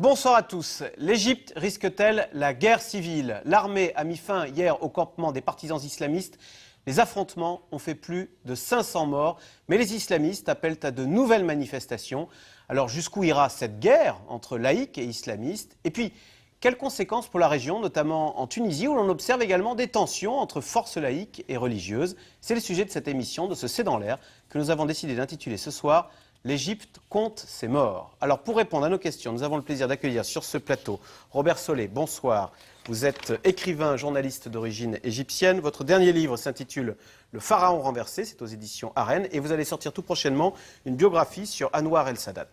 Bonsoir à tous. L'Égypte risque-t-elle la guerre civile? L'armée a mis fin hier au campement des partisans islamistes. Les affrontements ont fait plus de 500 morts, mais les islamistes appellent à de nouvelles manifestations. Alors jusqu'où ira cette guerre entre laïcs et islamistes? Et puis, quelles conséquences pour la région, notamment en Tunisie, où l'on observe également des tensions entre forces laïques et religieuses? C'est le sujet de cette émission, de ce C'est dans l'air, que nous avons décidé d'intituler ce soir « L'Égypte compte ses morts ». Alors pour répondre à nos questions, nous avons le plaisir d'accueillir sur ce plateau Robert Solé, bonsoir. Vous êtes écrivain, journaliste d'origine égyptienne. Votre dernier livre s'intitule « Le pharaon renversé », c'est aux éditions Arène. Et vous allez sortir tout prochainement une biographie sur Anwar el-Sadat.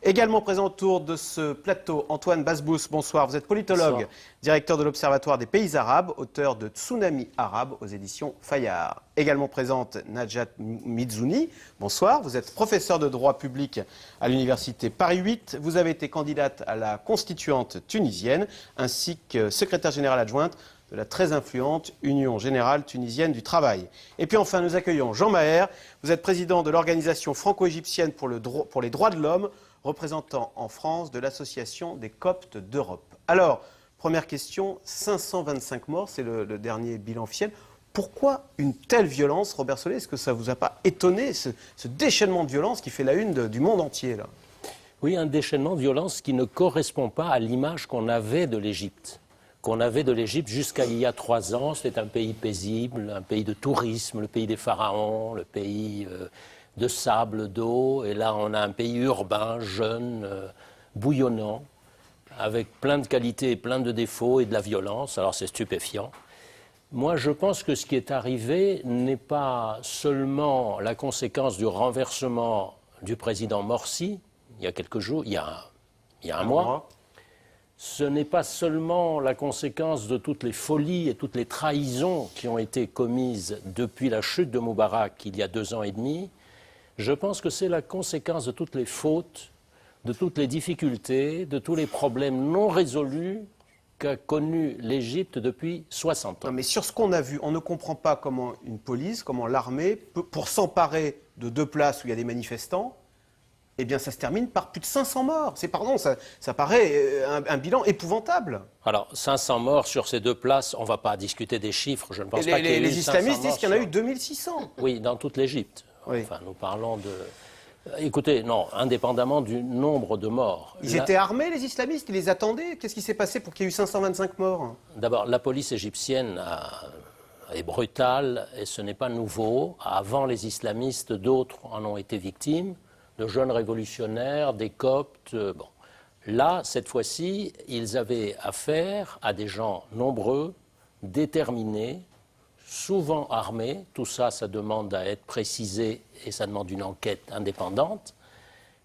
Également présent autour de ce plateau, Antoine Basbous, bonsoir. Vous êtes politologue, bonsoir. Directeur de l'Observatoire des pays arabes, auteur de Tsunami arabe aux éditions Fayard. Également présente Najat Mizouni, bonsoir. Vous êtes professeur de droit public à l'université Paris 8. Vous avez été candidate à la constituante tunisienne, ainsi que secrétaire générale adjointe de la très influente Union générale tunisienne du travail. Et puis enfin, nous accueillons Jean Maher. Vous êtes président de l'organisation franco-égyptienne pour les droits de l'homme, représentant en France de l'Association des Coptes d'Europe. Alors, première question, 525 morts, c'est le dernier bilan officiel. Pourquoi une telle violence, Robert Solé? Est-ce que ça ne vous a pas étonné, ce déchaînement de violence qui fait la une du monde entier là? Oui, un déchaînement de violence qui ne correspond pas à l'image qu'on avait de l'Égypte. Qu'on avait de l'Égypte jusqu'à il y a 3 ans. C'était un pays paisible, un pays de tourisme, le pays des pharaons, le pays de sable, d'eau. Et là, on a un pays urbain, jeune, bouillonnant, avec plein de qualités et plein de défauts et de la violence. Alors c'est stupéfiant. Moi, je pense que ce qui est arrivé n'est pas seulement la conséquence du renversement du président Morsi, il y a quelques jours, il y a un mois. Ce n'est pas seulement la conséquence de toutes les folies et toutes les trahisons qui ont été commises depuis la chute de Moubarak il y a 2 ans et demi. Je pense que c'est la conséquence de toutes les fautes, de toutes les difficultés, de tous les problèmes non résolus qu'a connu l'Égypte depuis 60 ans. Non, mais sur ce qu'on a vu, on ne comprend pas comment une police, comment l'armée, pour s'emparer de 2 places où il y a des manifestants, eh bien ça se termine par plus de 500 morts. Ça paraît un bilan épouvantable. Alors, 500 morts sur ces 2 places, on ne va pas discuter des chiffres, je ne pense pas qu'il y ait eu 500 morts. Les islamistes disent qu'il y en a eu 2600. Oui, dans toute l'Égypte. Oui. Enfin, nous parlons de... Écoutez, non, indépendamement du nombre de morts. Ils étaient armés, les islamistes? Ils les attendaient? Qu'est-ce qui s'est passé pour qu'il y ait eu 525 morts? D'abord, la police égyptienne est brutale et ce n'est pas nouveau. Avant les islamistes, d'autres en ont été victimes, de jeunes révolutionnaires, des Coptes. Bon. Là, cette fois-ci, ils avaient affaire à des gens nombreux, déterminés, souvent armés. Tout ça, ça demande à être précisé et ça demande une enquête indépendante.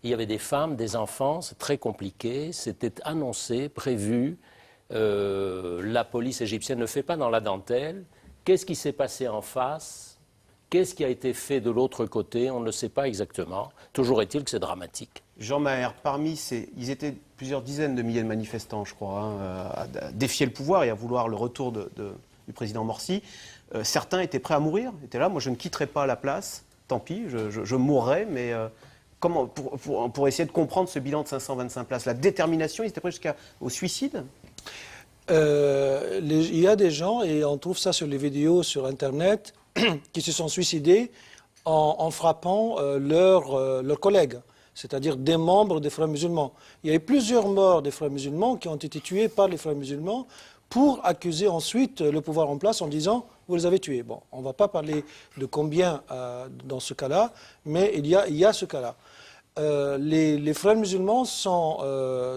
Il y avait des femmes, des enfants, c'est très compliqué. C'était annoncé, prévu. La police égyptienne ne fait pas dans la dentelle. Qu'est-ce qui s'est passé en face ? Qu'est-ce qui a été fait de l'autre côté? On ne le sait pas exactement. Toujours est-il que c'est dramatique. Jean Maher, ils étaient plusieurs dizaines de milliers de manifestants, je crois, à défier le pouvoir et à vouloir le retour du président Morsi. Certains étaient prêts à mourir, étaient là. Moi, je ne quitterai pas la place. Tant pis, je mourrai, mais comment, pour essayer de comprendre ce bilan de 525 places, la détermination, ils étaient prêts jusqu'au suicide? Il y a des gens, et on trouve ça sur les vidéos sur Internet, qui se sont suicidés en frappant leurs collègues, c'est-à-dire des membres des frères musulmans. Il y a eu plusieurs morts des frères musulmans qui ont été tués par les frères musulmans pour accuser ensuite le pouvoir en place en disant « vous les avez tués ». Bon, on ne va pas parler de combien dans ce cas-là, mais il y a ce cas-là. Les frères musulmans sont,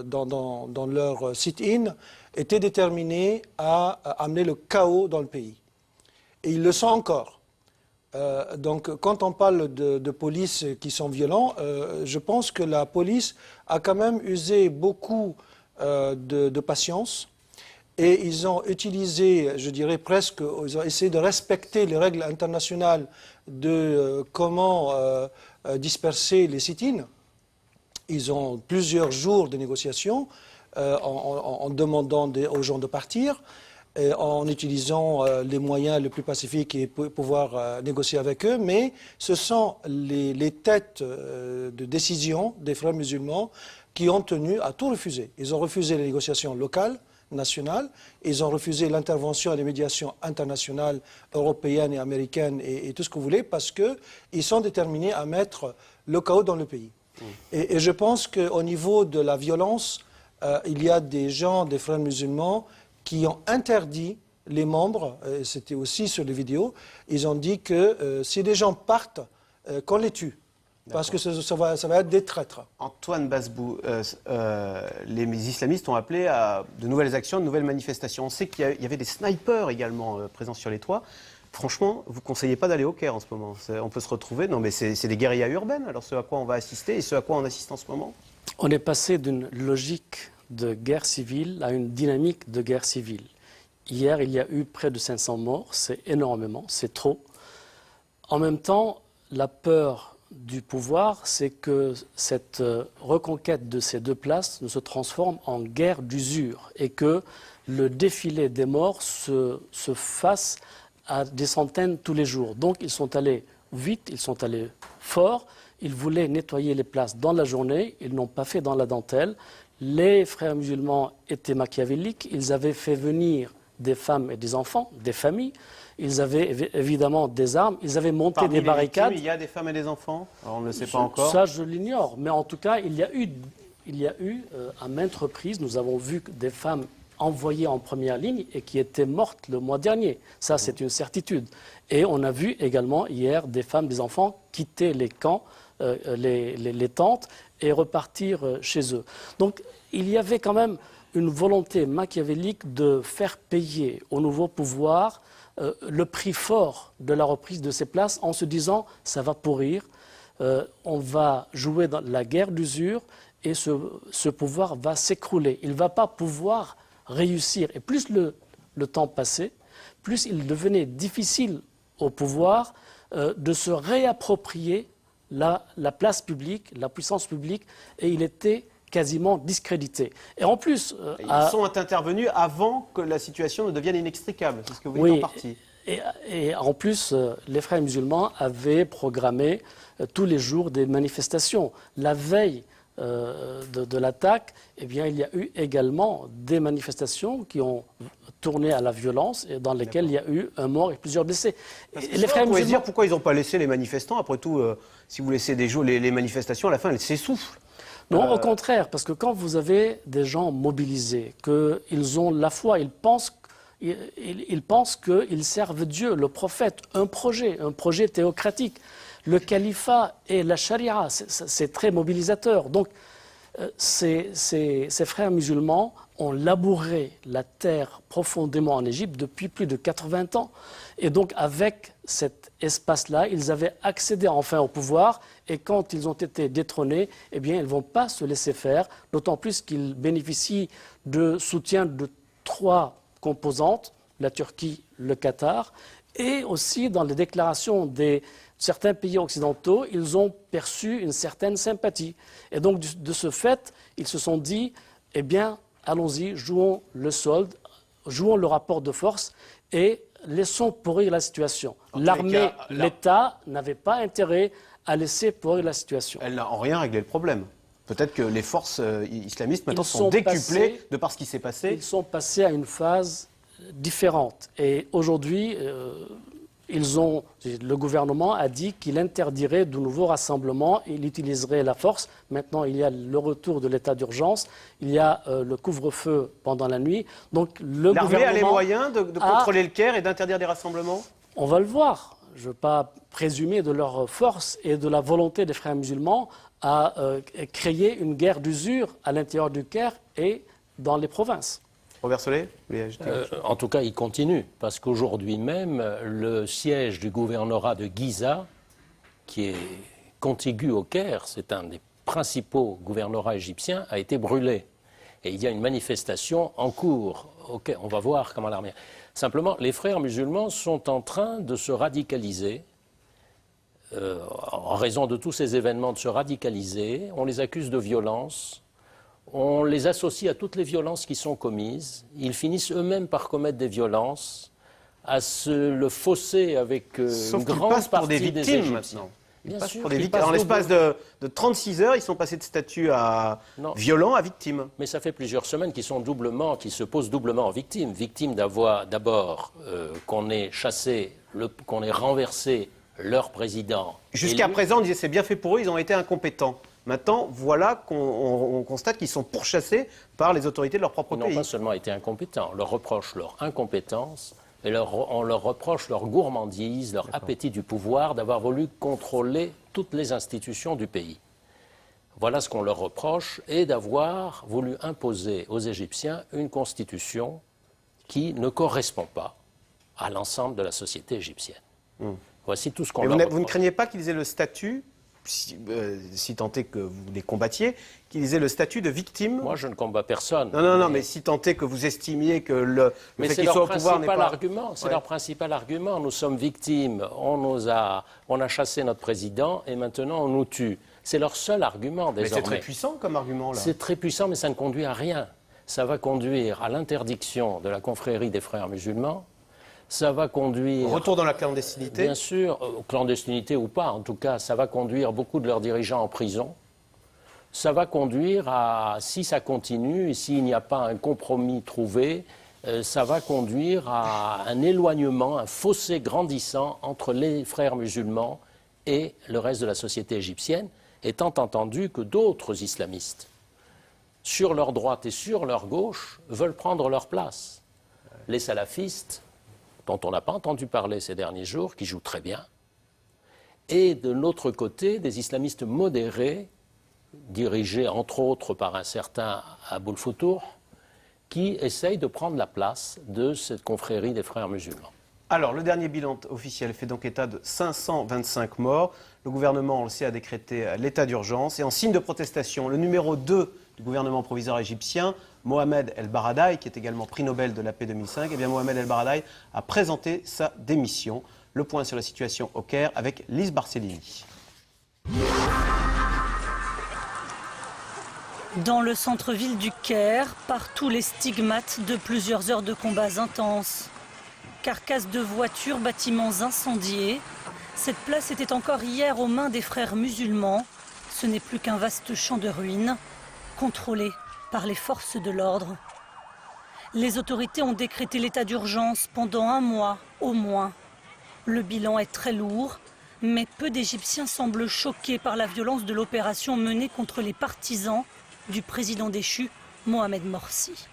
dans leur sit-in, étaient déterminés à amener le chaos dans le pays. Et ils le sont encore. Donc, quand on parle de police qui sont violents, je pense que la police a quand même usé beaucoup de patience. Et ils ont utilisé, je dirais presque, ils ont essayé de respecter les règles internationales de comment disperser les sit-ins. Ils ont plusieurs jours de négociations en demandant aux gens de partir. en utilisant les moyens les plus pacifiques et pouvoir négocier avec eux, mais ce sont les têtes de décision des frères musulmans qui ont tenu à tout refuser. Ils ont refusé les négociations locales, nationales, ils ont refusé l'intervention et les médiations internationales, européennes et américaines et tout ce que vous voulez, parce qu'ils sont déterminés à mettre le chaos dans le pays. Et je pense qu'au niveau de la violence, il y a des gens, des frères musulmans, qui ont interdit les membres, c'était aussi sur les vidéos, ils ont dit que si les gens partent, qu'on les tue. Parce que ça va être des traîtres. Antoine Bazbou, les islamistes ont appelé à de nouvelles actions, de nouvelles manifestations. On sait qu'il y avait des snipers également présents sur les toits. Franchement, vous ne conseillez pas d'aller au Caire en ce moment. On peut se retrouver. Non, mais c'est des guérillas urbaines, alors ce à quoi on va assister et ce à quoi on assiste en ce moment. On est passé d'une logique de guerre civile à une dynamique de guerre civile. Hier, il y a eu près de 500 morts, c'est énormément, c'est trop. En même temps, la peur du pouvoir, c'est que cette reconquête de ces deux places ne se transforme en guerre d'usure et que le défilé des morts se fasse à des centaines tous les jours. Donc ils sont allés vite, ils sont allés fort, ils voulaient nettoyer les places dans la journée, ils n'ont pas fait dans la dentelle. Les frères musulmans étaient machiavéliques, ils avaient fait venir des femmes et des enfants, des familles, ils avaient évidemment des armes, ils avaient monté Parmi des les barricades. victimes, il y a des femmes et des enfants. Alors, on ne le sait pas encore. Ça, je l'ignore, mais en tout cas, il y a eu à maintes reprises, nous avons vu des femmes envoyées en première ligne et qui étaient mortes le mois dernier. Ça, c'est une certitude. Et on a vu également hier des femmes, des enfants quitter les camps, les tentes et repartir chez eux. Donc, il y avait quand même une volonté machiavélique de faire payer au nouveau pouvoir le prix fort de la reprise de ces places en se disant ça va pourrir, on va jouer dans la guerre d'usure et ce pouvoir va s'écrouler. Il ne va pas pouvoir réussir. Et plus le temps passait, plus il devenait difficile au pouvoir de se réapproprier la place publique, la puissance publique, et il était quasiment discrédité. Et en plus... Ils sont intervenus avant que la situation ne devienne inextricable. C'est ce que vous dites en partie. Et en plus, les frères musulmans avaient programmé tous les jours des manifestations. La veille de l'attaque, eh bien, il y a eu également des manifestations qui ont tourné à la violence et dans lesquelles il y a eu un mort et plusieurs blessés. Et les frères musulmans... dire pourquoi ils n'ont pas laissé les manifestants. Après tout, si vous laissez les manifestations, à la fin, elles s'essoufflent. Non, au contraire, parce que quand vous avez des gens mobilisés, qu'ils ont la foi, ils pensent qu'ils servent Dieu, le prophète, un projet théocratique. Le califat et la charia, c'est très mobilisateur. Donc, ces frères musulmans ont labouré la terre profondément en Égypte depuis plus de 80 ans. Et donc, avec cet espace-là, ils avaient accédé enfin au pouvoir. Et quand ils ont été détrônés, eh bien, ils ne vont pas se laisser faire, d'autant plus qu'ils bénéficient de soutien de 3 composantes, la Turquie, le Qatar, et aussi dans les déclarations de certains pays occidentaux, ils ont perçu une certaine sympathie. Et donc, de ce fait, ils se sont dit, eh bien, allons-y, jouons le solde, jouons le rapport de force et laissons pourrir la situation. L'armée, l'État n'avait pas intérêt à laisser pourrir la situation. Elle n'a en rien réglé le problème. Peut-être que les forces islamistes maintenant sont décuplées de par ce qui s'est passé. Ils sont passés à une phase différente. Et aujourd'hui, le gouvernement a dit qu'il interdirait de nouveaux rassemblements, il utiliserait la force. Maintenant, il y a le retour de l'état d'urgence, il y a le couvre-feu pendant la nuit. Donc, l'armée a les moyens de contrôler le Caire et d'interdire des rassemblements ? On va le voir. Je ne veux pas présumer de leur force et de la volonté des frères musulmans à créer une guerre d'usure à l'intérieur du Caire et dans les provinces. Robert Solé, en tout cas, il continue, parce qu'aujourd'hui même, le siège du gouvernorat de Giza, qui est contigu au Caire, c'est un des principaux gouvernorats égyptiens, a été brûlé. Et il y a une manifestation en cours. Okay, on va voir comment l'armée... Simplement, les frères musulmans sont en train de se radicaliser, en raison de tous ces événements, de se radicaliser. On les accuse de violence. On les associe à toutes les violences qui sont commises. Ils finissent eux-mêmes par commettre des violences, à le fausser avec Sauf une qu'ils grande passent pour partie des des victimes Égyptiens. maintenant. Bien sûr, Pour des ils victimes. passent En l'espace de 36 heures, ils sont passés de statut à violent à victime. Mais ça fait plusieurs semaines qu'ils se posent doublement en victimes. Victimes d'abord qu'on ait chassé, qu'on ait renversé leur président. Jusqu'à élu. présent, on disait c'est bien fait pour eux, ils ont été incompétents. Maintenant, voilà qu'on constate qu'ils sont pourchassés par les autorités de leur propre Ils n'ont pays. pas seulement été incompétents, on leur reproche leur incompétence et on leur reproche leur gourmandise, leur appétit du pouvoir d'avoir voulu contrôler toutes les institutions du pays. Voilà ce qu'on leur reproche et d'avoir voulu imposer aux Égyptiens une constitution qui ne correspond pas à l'ensemble de la société égyptienne. Voici tout ce qu'on Mais leur vous reproche. ne craignez pas qu'ils aient le statut, si tant est que vous les combattiez, qu'ils aient le statut de victime? Moi, je ne combats personne. Non, mais si tant est que vous estimiez que le Mais fait c'est qu'ils soient leur au pouvoir n'est principal pas... argument. C'est Ouais. leur principal argument. Nous sommes victimes. On a chassé notre président et maintenant on nous tue. C'est leur seul argument Mais désormais. c'est très puissant comme argument, là. C'est très puissant, mais ça ne conduit à rien. Ça va conduire à l'interdiction de la confrérie des frères musulmans. Ça va conduire, Retour dans la clandestinité. bien sûr, clandestinité ou pas, en tout cas, ça va conduire beaucoup de leurs dirigeants en prison. Ça va conduire à, si ça continue, et s'il n'y a pas un compromis trouvé, ça va conduire à un éloignement, un fossé grandissant entre les frères musulmans et le reste de la société égyptienne, étant entendu que d'autres islamistes, sur leur droite et sur leur gauche, veulent prendre leur place. Les salafistes, dont on n'a pas entendu parler ces derniers jours, qui jouent très bien, et de l'autre côté, des islamistes modérés, dirigés entre autres par un certain Aboul Foutour, qui essayent de prendre la place de cette confrérie des frères musulmans. Alors, le dernier bilan officiel fait donc état de 525 morts. Le gouvernement, on le sait, a décrété l'état d'urgence. Et en signe de protestation, le numéro 2 du gouvernement provisoire égyptien, Mohamed El Baradei, qui est également prix Nobel de la paix 2005, eh bien Mohamed El Baradei a présenté sa démission. Le point sur la situation au Caire avec Lise Barcellini. Dans le centre-ville du Caire, partout les stigmates de plusieurs heures de combats intenses. Carcasses de voitures, bâtiments incendiés. Cette place était encore hier aux mains des frères musulmans. Ce n'est plus qu'un vaste champ de ruines, contrôlé par les forces de l'ordre. Les autorités ont décrété l'état d'urgence pendant 1 mois au moins. Le bilan est très lourd, mais peu d'Égyptiens semblent choqués par la violence de l'opération menée contre les partisans du président déchu, Mohamed Morsi.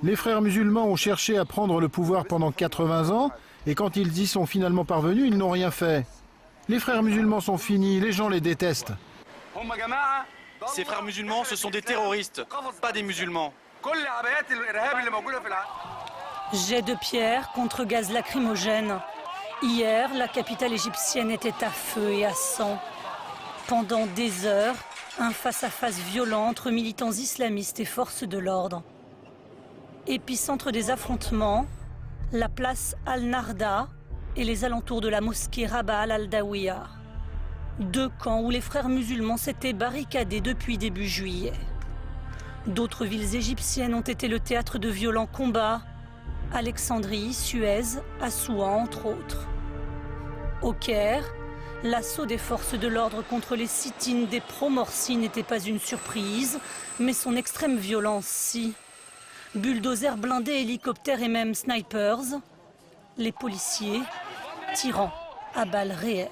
Les frères musulmans ont cherché à prendre le pouvoir pendant 80 ans et quand ils y sont finalement parvenus, ils n'ont rien fait. Les frères musulmans sont finis, les gens les détestent. Ces frères musulmans, ce sont des terroristes, pas des musulmans. Jet de pierre contre gaz lacrymogène. Hier, la capitale égyptienne était à feu et à sang. Pendant des heures, un face-à-face violent entre militants islamistes et forces de l'ordre. Épicentre des affrontements, la place Al-Narda et les alentours de la mosquée Rabah al-Aldawiya. 2 camps où les frères musulmans s'étaient barricadés depuis début juillet. D'autres villes égyptiennes ont été le théâtre de violents combats. Alexandrie, Suez, Assouan, entre autres. Au Caire, l'assaut des forces de l'ordre contre les sit-ins des pro-Morsi n'était pas une surprise, mais son extrême violence, si. Bulldozers blindés, hélicoptères et même snipers, les policiers tirant à balles réelles.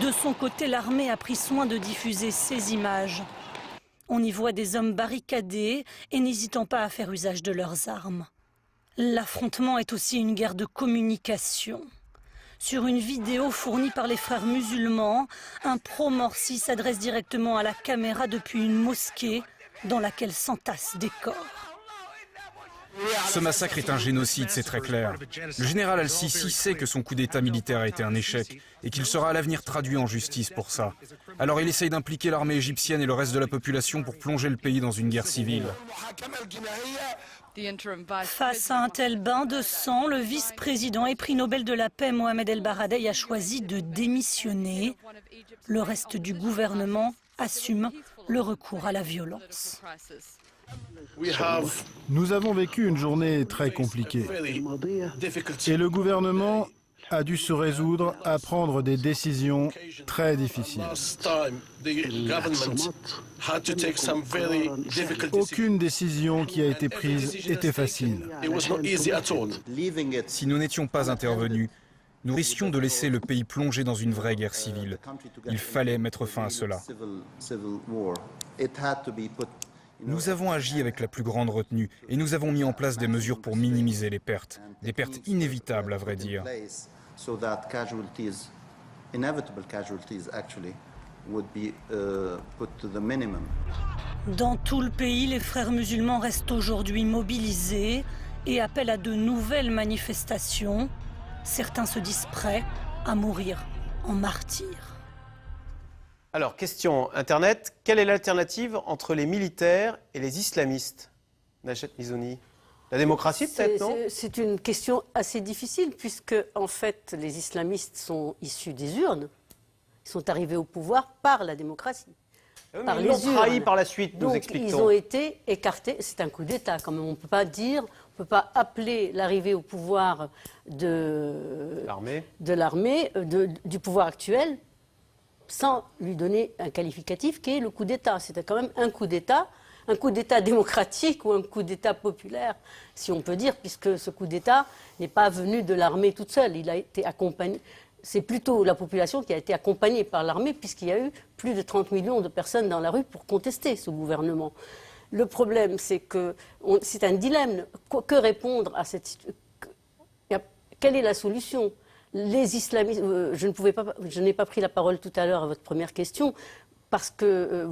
De son côté, l'armée a pris soin de diffuser ces images. On y voit des hommes barricadés et n'hésitant pas à faire usage de leurs armes. L'affrontement est aussi une guerre de communication. Sur une vidéo fournie par les frères musulmans, un pro-Morsi s'adresse directement à la caméra depuis une mosquée dans laquelle s'entassent des corps. Ce massacre est un génocide, c'est très clair. Le général Al-Sisi sait que son coup d'État militaire a été un échec et qu'il sera à l'avenir traduit en justice pour ça. Alors il essaye d'impliquer l'armée égyptienne et le reste de la population pour plonger le pays dans une guerre civile. Face à un tel bain de sang, le vice-président et prix Nobel de la paix Mohamed El Baradei a choisi de démissionner. Le reste du gouvernement assume le recours à la violence. Nous avons vécu une journée très compliquée et le gouvernement a dû se résoudre à prendre des décisions très difficiles. Aucune décision qui a été prise n'était facile. Si nous n'étions pas intervenus, nous risquions de laisser le pays plonger dans une vraie guerre civile. Il fallait mettre fin à cela. Nous avons agi avec la plus grande retenue et nous avons mis en place des mesures pour minimiser les pertes. Des pertes inévitables, à vrai dire. Dans tout le pays, les frères musulmans restent aujourd'hui mobilisés et appellent à de nouvelles manifestations. Certains se disent prêts à mourir en martyrs. Alors, question Internet. Quelle est l'alternative entre les militaires et les islamistes? Najat Mizouni. La démocratie, peut-être, non? C'est une question assez difficile, puisque, en fait, les islamistes sont issus des urnes. Ils sont arrivés au pouvoir par la démocratie. Oui, par ils l'ont trahi par la suite, nous Donc, expliquons. ils ont été écartés. C'est un coup d'État, quand même. On ne peut pas dire, on ne peut pas appeler l'arrivée au pouvoir de l'armée, du pouvoir actuel, sans lui donner un qualificatif qui est le coup d'État. C'était quand même un coup d'État démocratique ou un coup d'État populaire, si on peut dire, puisque ce coup d'État n'est pas venu de l'armée toute seule. Il a été accompagné. C'est plutôt la population qui a été accompagnée par l'armée, puisqu'il y a eu plus de 30 millions de personnes dans la rue pour contester ce gouvernement. Le problème, c'est que c'est un dilemme. Que répondre à cette situation? Quelle est la solution? Les islamistes, je n'ai pas pris la parole tout à l'heure à votre première question, parce que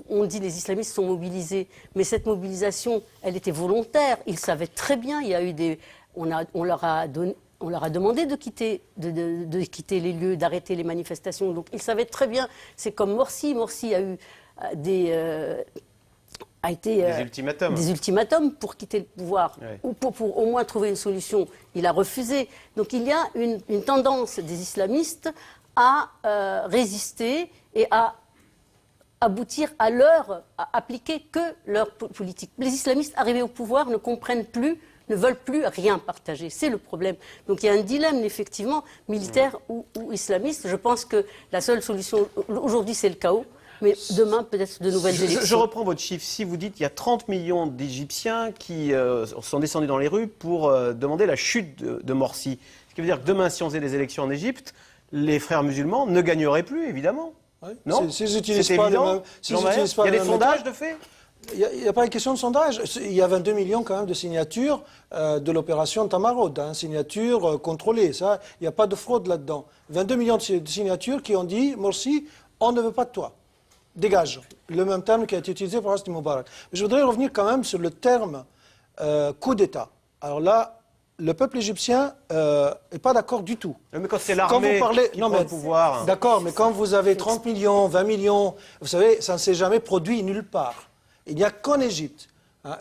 on dit les islamistes sont mobilisés, mais cette mobilisation, elle était volontaire. Ils savaient très bien, il y a eu on leur a demandé de quitter les lieux, d'arrêter les manifestations. Donc ils savaient très bien. C'est comme Morsi. Morsi a eu des ultimatums pour quitter le pouvoir, ou pour au moins trouver une solution. Il a refusé. Donc il y a une tendance des islamistes à résister et à aboutir à appliquer que leur politique. Les islamistes arrivés au pouvoir ne comprennent plus, ne veulent plus rien partager. C'est le problème. Donc il y a un dilemme, effectivement, militaire ou islamiste. Je pense que la seule solution, aujourd'hui, c'est le chaos. Mais demain, peut-être de nouvelles élections. Je reprends votre chiffre. Si vous dites qu'il y a 30 millions d'Égyptiens qui sont descendus dans les rues pour demander la chute de Morsi, ce qui veut dire que demain, si on faisait des élections en Égypte, les frères musulmans ne gagneraient plus, évidemment. Oui. Non, c'est évident. Il y a des sondages de fait. Il n'y a pas une question de sondage. Il y a 22 millions quand même de signatures de l'opération Tamarod, signatures contrôlées. Ça, il n'y a pas de fraude là-dedans. 22 millions de signatures qui ont dit, Morsi, on ne veut pas de toi. Dégage. Le même terme qui a été utilisé pour Hosni Moubarak. Mais je voudrais revenir quand même sur le terme coup d'État. Alors là, le peuple égyptien n'est pas d'accord du tout. Mais quand c'est l'armée qui prend le pouvoir... D'accord, mais quand vous avez 30 millions, 20 millions, vous savez, ça ne s'est jamais produit nulle part. Il n'y a qu'en Égypte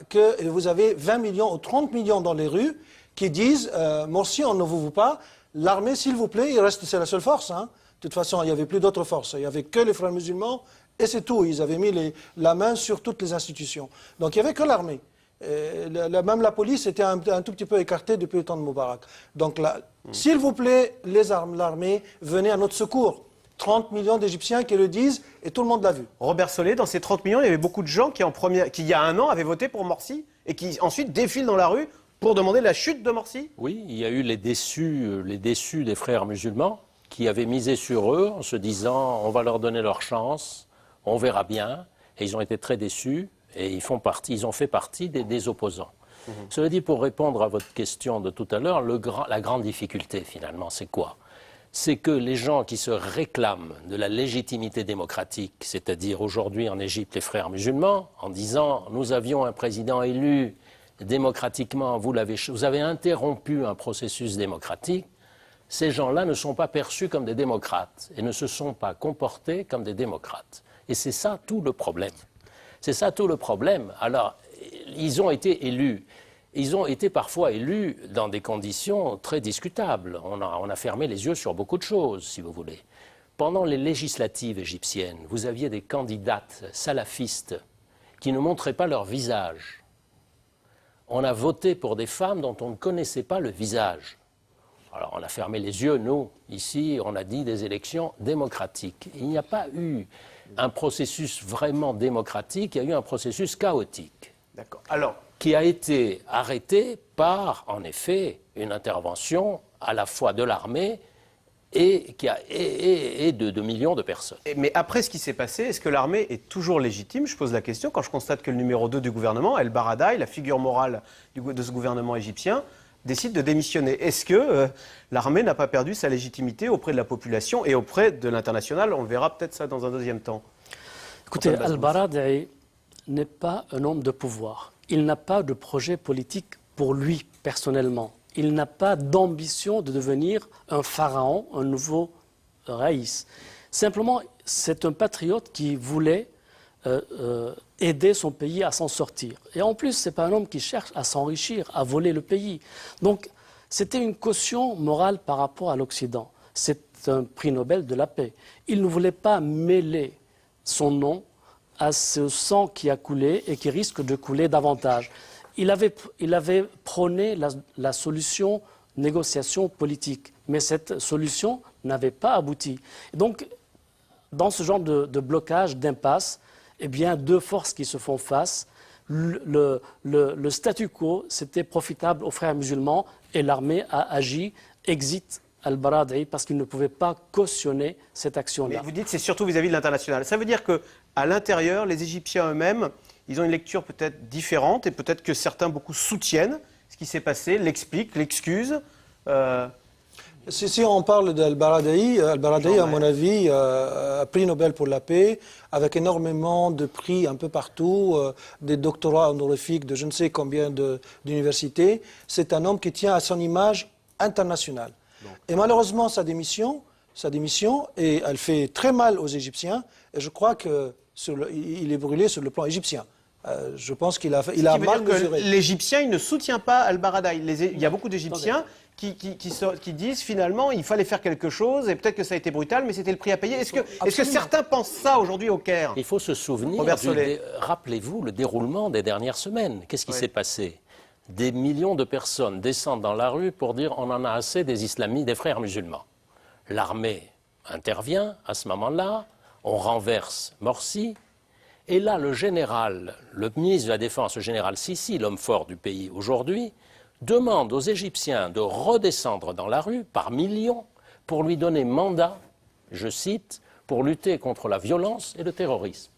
que vous avez 20 millions ou 30 millions dans les rues qui disent Morsi, on ne vous veut pas. L'armée, s'il vous plaît, c'est la seule force. De toute façon, il n'y avait plus d'autres forces. Il n'y avait que les frères musulmans et c'est tout. Ils avaient mis la main sur toutes les institutions. Donc il n'y avait que l'armée. Même la police était un tout petit peu écartée depuis le temps de Moubarak. Donc là, s'il vous plaît, les armes, l'armée, venez à notre secours. 30 millions d'Égyptiens qui le disent et tout le monde l'a vu. Robert Solé, dans ces 30 millions, il y avait beaucoup de gens qui, il y a un an, avaient voté pour Morsi et qui ensuite défilent dans la rue pour demander la chute de Morsi. Oui, il y a eu les déçus des frères musulmans qui avaient misé sur eux en se disant on va leur donner leur chance, on verra bien. Et ils ont été très déçus et ils ont fait partie des opposants. Cela dit, pour répondre à votre question de tout à l'heure, la grande difficulté finalement, c'est quoi? C'est que les gens qui se réclament de la légitimité démocratique, c'est-à-dire aujourd'hui en Égypte les frères musulmans, en disant nous avions un président élu démocratiquement, vous avez interrompu un processus démocratique, ces gens-là ne sont pas perçus comme des démocrates et ne se sont pas comportés comme des démocrates. Et c'est ça tout le problème. C'est ça tout le problème. Alors, ils ont été élus. Ils ont été parfois élus dans des conditions très discutables. On a fermé les yeux sur beaucoup de choses, si vous voulez. Pendant les législatives égyptiennes, vous aviez des candidates salafistes qui ne montraient pas leur visage. On a voté pour des femmes dont on ne connaissait pas le visage. Alors on a fermé les yeux, nous, ici, on a dit des élections démocratiques. Il n'y a pas eu un processus vraiment démocratique, il y a eu un processus chaotique. D'accord. Alors, qui a été arrêté par, en effet, une intervention à la fois de l'armée et de millions de personnes. Mais après ce qui s'est passé, est-ce que l'armée est toujours légitime? Je pose la question quand je constate que le numéro 2 du gouvernement, El Baradei, la figure morale de ce gouvernement égyptien, décide de démissionner. Est-ce que l'armée n'a pas perdu sa légitimité auprès de la population et auprès de l'international? On le verra peut-être ça dans un deuxième temps. Écoutez, El Baradei n'est pas un homme de pouvoir. Il n'a pas de projet politique pour lui, personnellement. Il n'a pas d'ambition de devenir un pharaon, un nouveau raïs. Simplement, c'est un patriote qui voulait aider son pays à s'en sortir. Et en plus, ce n'est pas un homme qui cherche à s'enrichir, à voler le pays. Donc, c'était une caution morale par rapport à l'Occident. C'est un prix Nobel de la paix. Il ne voulait pas mêler son nom à ce sang qui a coulé et qui risque de couler davantage. Il avait prôné la solution négociation politique, mais cette solution n'avait pas abouti. Et donc, dans ce genre de blocage, d'impasse, eh bien, deux forces qui se font face. Le statu quo, c'était profitable aux frères musulmans et l'armée a agi, exit Al Baradei, parce qu'il ne pouvait pas cautionner cette action-là. Mais vous dites que c'est surtout vis-à-vis de l'international. Ça veut dire qu'à l'intérieur, les Égyptiens eux-mêmes, ils ont une lecture peut-être différente et peut-être que certains beaucoup soutiennent ce qui s'est passé, l'expliquent, l'excusent. Si on parle d'Al Baradei, à mon avis, prix Nobel pour la paix, avec énormément de prix un peu partout, des doctorats honorifiques de je ne sais combien d'universités. C'est un homme qui tient à son image internationale. Et malheureusement, sa démission, et elle fait très mal aux Égyptiens, et je crois qu'il est brûlé sur le plan égyptien. Je pense qu'il a mal mesuré. L'Égyptien, il ne soutient pas Al Baradei. Il y a beaucoup d'Égyptiens qui disent finalement il fallait faire quelque chose et peut-être que ça a été brutal, mais c'était le prix à payer. Est-ce que certains pensent ça aujourd'hui au Caire? Il faut se souvenir, rappelez-vous le déroulement des dernières semaines. Qu'est-ce qui s'est passé? Des millions de personnes descendent dans la rue pour dire on en a assez des islamistes, des frères musulmans. L'armée intervient à ce moment-là, on renverse Morsi. Et là, le ministre de la Défense, le général Sisi, l'homme fort du pays aujourd'hui, demande aux Égyptiens de redescendre dans la rue par millions pour lui donner mandat, je cite, pour lutter contre la violence et le terrorisme.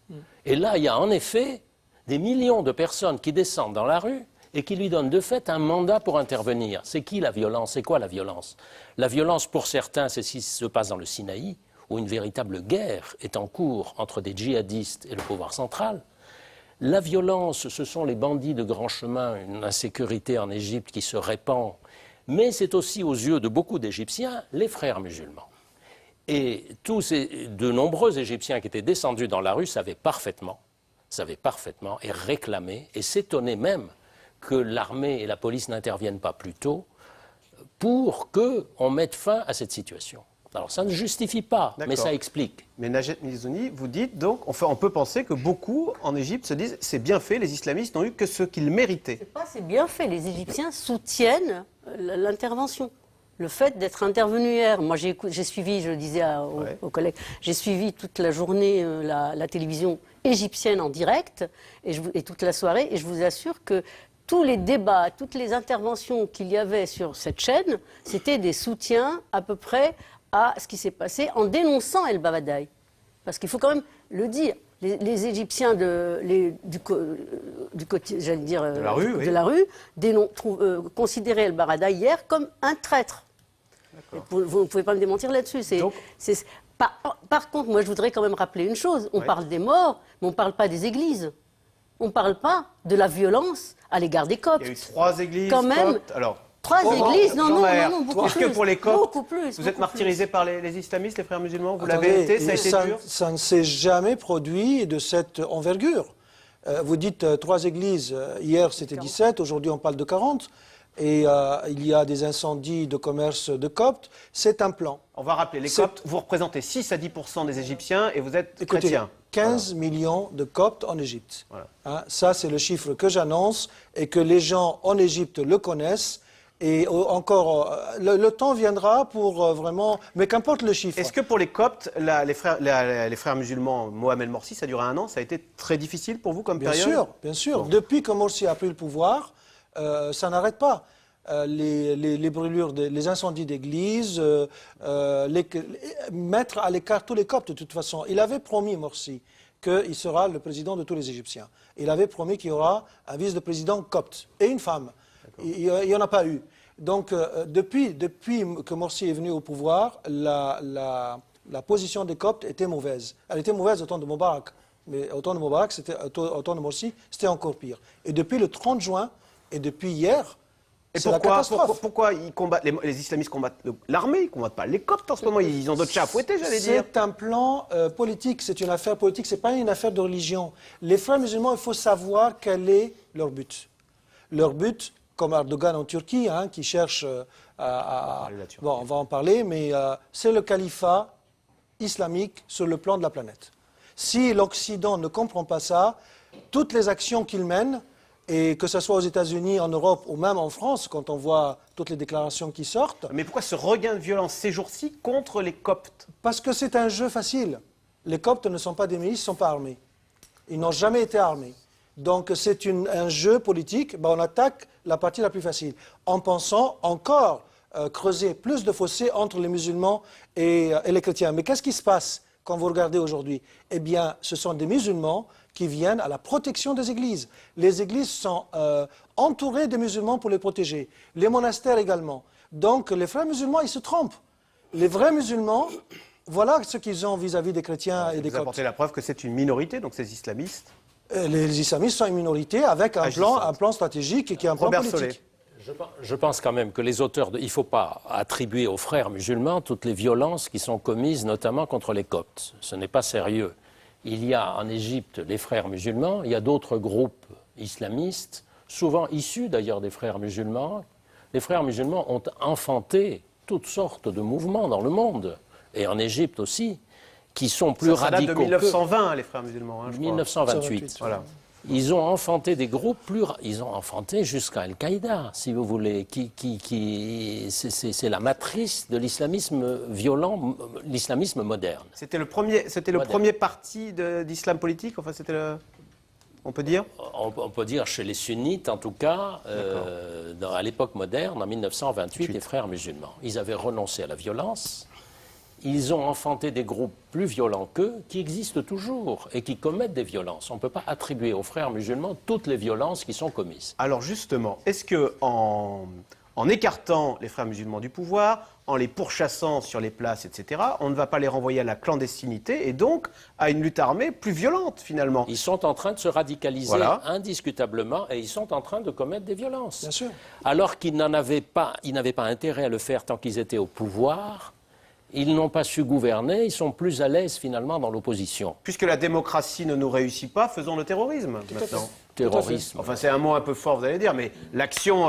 Et là, il y a en effet des millions de personnes qui descendent dans la rue et qui lui donnent de fait un mandat pour intervenir. C'est qui la violence? C'est quoi la violence? La violence, pour certains, c'est ce qui se passe dans le Sinaï, où une véritable guerre est en cours entre des djihadistes et le pouvoir central. La violence, ce sont les bandits de grand chemin, une insécurité en Égypte qui se répand. Mais c'est aussi, aux yeux de beaucoup d'Égyptiens, les frères musulmans. Et de nombreux Égyptiens qui étaient descendus dans la rue savaient parfaitement, et réclamaient, et s'étonnaient même que l'armée et la police n'interviennent pas plus tôt pour qu'on mette fin à cette situation. Alors ça ne justifie pas, mais ça explique. Mais Najet Mizouni, vous dites donc, on peut penser que beaucoup en Égypte se disent c'est bien fait, les islamistes n'ont eu que ce qu'ils méritaient. C'est pas c'est bien fait, les Égyptiens soutiennent l'intervention. Le fait d'être intervenu hier, moi j'ai suivi, je le disais aux collègues, j'ai suivi toute la journée la télévision égyptienne en direct et toute la soirée, et je vous assure que tous les débats, toutes les interventions qu'il y avait sur cette chaîne, c'était des soutiens à peu près à ce qui s'est passé en dénonçant El Baradei. Parce qu'il faut quand même le dire, les Égyptiens du côté, j'allais dire, de la rue considéraient El Baradei hier comme un traître. Vous ne pouvez pas me démentir là-dessus. Par contre, moi je voudrais quand même rappeler une chose. On parle des morts, mais on ne parle pas des églises. On ne parle pas de la violence à l'égard des Coptes. Il y a eu 3 églises quand même. Coptes. Alors, 3 églises, non, beaucoup Parce plus. que pour les Coptes, beaucoup plus, vous êtes martyrisés par les islamistes, les frères musulmans, vous Attendez, l'avez été, ça a été dur. Ça ne s'est jamais produit de cette envergure. Vous dites 3 églises, hier c'était 17, aujourd'hui on parle de 40. et il y a des incendies de commerce de Coptes, c'est un plan. On va rappeler, les Coptes, vous représentez 6 à 10% des Égyptiens et vous êtes chrétiens. 15 millions de Coptes en Égypte. Voilà. Ça, c'est le chiffre que j'annonce et que les gens en Égypte le connaissent. Et encore, le temps viendra pour vraiment... Mais qu'importe le chiffre. Est-ce que pour les Coptes, les frères musulmans, Mohamed Morsi, ça a duré 1 an, ça a été très difficile pour vous comme période? Bien sûr. Bon. Depuis que Morsi a pris le pouvoir, ça n'arrête pas. Les brûlures, les incendies d'églises, mettre à l'écart tous les Coptes de toute façon. Il avait promis, Morsi, qu'il sera le président de tous les Égyptiens. Il avait promis qu'il y aura un vice-président copte et une femme. Il n'y en a pas eu. Donc, depuis que Morsi est venu au pouvoir, la position des Coptes était mauvaise. Elle était mauvaise au temps de Moubarak. Mais au temps de Moubarak, au temps de Morsi, c'était encore pire. Et depuis le 30 juin, et depuis hier, c'est la catastrophe. Pourquoi ils combattent, les islamistes combattent l'armée, ils ne combattent pas les Coptes en ce moment? Ils ont d'autres chats à fouetter, j'allais dire. C'est un plan politique, c'est une affaire politique, ce n'est pas une affaire de religion. Les frères musulmans, il faut savoir quel est leur but. Leur but, comme Erdogan en Turquie, qui cherche bon, on va en parler, mais c'est le califat islamique sur le plan de la planète. Si l'Occident ne comprend pas ça, toutes les actions qu'il mène, et que ce soit aux États-Unis, en Europe ou même en France, quand on voit toutes les déclarations qui sortent... Mais pourquoi ce regain de violence ces jours-ci contre les Coptes? Parce que c'est un jeu facile. Les Coptes ne sont pas des milices, ils ne sont pas armés. Ils n'ont jamais été armés. Donc c'est un jeu politique, on attaque la partie la plus facile, en pensant encore creuser plus de fossés entre les musulmans et les chrétiens. Mais qu'est-ce qui se passe quand vous regardez aujourd'hui? Eh bien, ce sont des musulmans qui viennent à la protection des églises. Les églises sont entourées des musulmans pour les protéger. Les monastères également. Donc les frères musulmans, ils se trompent. Les vrais musulmans, voilà ce qu'ils ont vis-à-vis des chrétiens et des Coptes. Vous apportez la preuve que c'est une minorité, donc ces islamistes? Les islamistes sont une minorité avec un plan stratégique et qui est un plan politique. Je pense quand même que les auteurs, il ne faut pas attribuer aux frères musulmans toutes les violences qui sont commises, notamment contre les Coptes. Ce n'est pas sérieux. Il y a en Égypte les frères musulmans, il y a d'autres groupes islamistes, souvent issus d'ailleurs des frères musulmans. Les frères musulmans ont enfanté toutes sortes de mouvements dans le monde, et en Égypte aussi, qui sont plus radicaux. Ça date de 1920, les frères musulmans. 1928. Voilà. Ils ont enfanté des groupes ils ont enfanté jusqu'à Al-Qaïda, si vous voulez, c'est la matrice de l'islamisme violent, l'islamisme moderne. C'était le premier parti d'islam politique, enfin on peut dire? On peut dire chez les sunnites, en tout cas, à l'époque moderne, en 1928, les frères musulmans. Ils avaient renoncé à la violence. Ils ont enfanté des groupes plus violents qu'eux, qui existent toujours et qui commettent des violences. On ne peut pas attribuer aux frères musulmans toutes les violences qui sont commises. Alors justement, est-ce qu'en écartant les frères musulmans du pouvoir, en les pourchassant sur les places, etc., on ne va pas les renvoyer à la clandestinité et donc à une lutte armée plus violente finalement? Ils sont en train de se radicaliser indiscutablement et ils sont en train de commettre des violences. Bien sûr. Alors qu'ils n'avaient pas intérêt à le faire tant qu'ils étaient au pouvoir. Ils n'ont pas su gouverner, ils sont plus à l'aise finalement dans l'opposition. Puisque la démocratie ne nous réussit pas, faisons le terrorisme maintenant. Terrorisme. Enfin, c'est un mot un peu fort, vous allez dire, mais l'action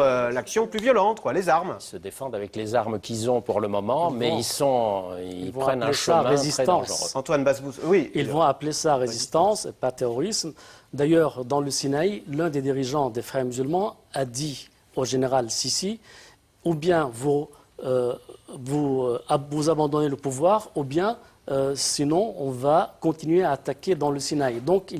plus violente, les armes. Ils se défendent avec les armes qu'ils ont pour le moment, mais ils prennent un chemin très dangereux. Antoine Basbous, oui. Ils vont appeler ça résistance et pas terrorisme. D'ailleurs, dans le Sinaï, l'un des dirigeants des frères musulmans a dit au général Sisi, ou bien vous abandonnez le pouvoir, ou bien sinon on va continuer à attaquer dans le Sinaï. Donc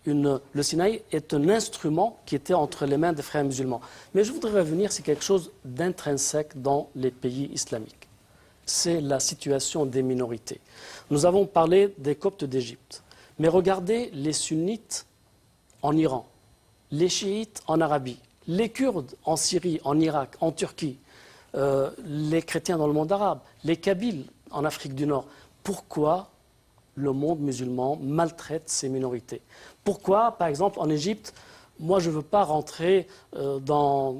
le Sinaï est un instrument qui était entre les mains des frères musulmans. Mais je voudrais revenir, c'est quelque chose d'intrinsèque dans les pays islamiques. C'est la situation des minorités. Nous avons parlé des Coptes d'Égypte, mais regardez les sunnites en Iran, les chiites en Arabie, les Kurdes en Syrie, en Irak, en Turquie, les chrétiens dans le monde arabe, les Kabyles en Afrique du Nord. Pourquoi le monde musulman maltraite ces minorités? Pourquoi, par exemple, en Égypte, moi je ne veux pas rentrer dans,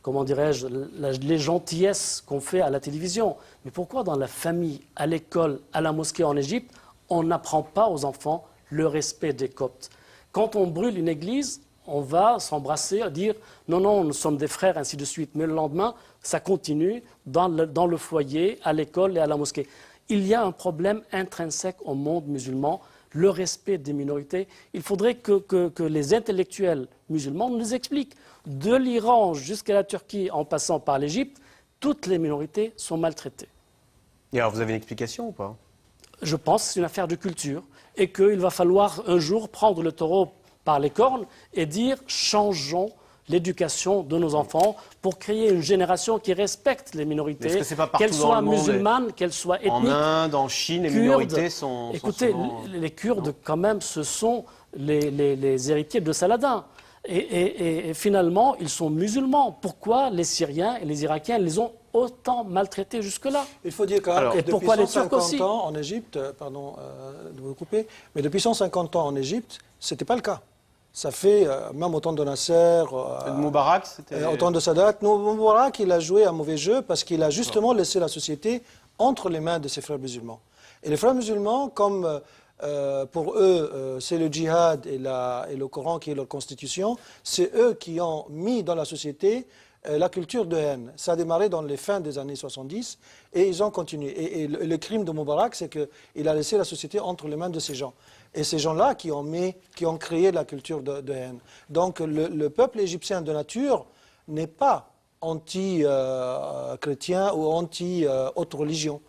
comment dirais-je, les gentillesses qu'on fait à la télévision, mais pourquoi dans la famille, à l'école, à la mosquée en Égypte, on n'apprend pas aux enfants le respect des Coptes? Quand on brûle une église, on va s'embrasser, dire non, non, nous sommes des frères, ainsi de suite. Mais le lendemain, ça continue dans le foyer, à l'école et à la mosquée. Il y a un problème intrinsèque au monde musulman, le respect des minorités. Il faudrait que les intellectuels musulmans nous expliquent. De l'Iran jusqu'à la Turquie, en passant par l'Égypte, toutes les minorités sont maltraitées. Et alors, vous avez une explication ou pas? Je pense que c'est une affaire de culture et qu'il va falloir un jour prendre le taureau par les cornes et dire changeons l'éducation de nos enfants pour créer une génération qui respecte les minorités, qu'elles soient musulmanes, qu'elles soient ethniques. En Inde, en Chine, les minorités sont... Écoutez, les Kurdes, quand même, ce sont les héritiers de Saladin. Et finalement, ils sont musulmans. Pourquoi les Syriens et les Irakiens les ont autant maltraités jusque-là? Il faut dire quand même que depuis pourquoi les Turcs 150 aussi ans en Égypte, pardon de vous couper, mais depuis 150 ans en Égypte, ce n'était pas le cas. Ça fait, même au temps de Nasser, Moubarak, c'était... au temps de Sadat, Moubarak, il a joué un mauvais jeu parce qu'il a justement laissé la société entre les mains de ses frères musulmans. Et les frères musulmans, comme pour eux, c'est le djihad et le Coran qui est leur constitution, c'est eux qui ont mis dans la société la culture de haine. Ça a démarré dans les fins des années 70 et ils ont continué. Et le crime de Moubarak, c'est qu'il a laissé la société entre les mains de ces gens. Et ces gens-là qui ont créé la culture de haine. Donc le peuple égyptien de nature n'est pas anti-chrétien ou anti-autre religion.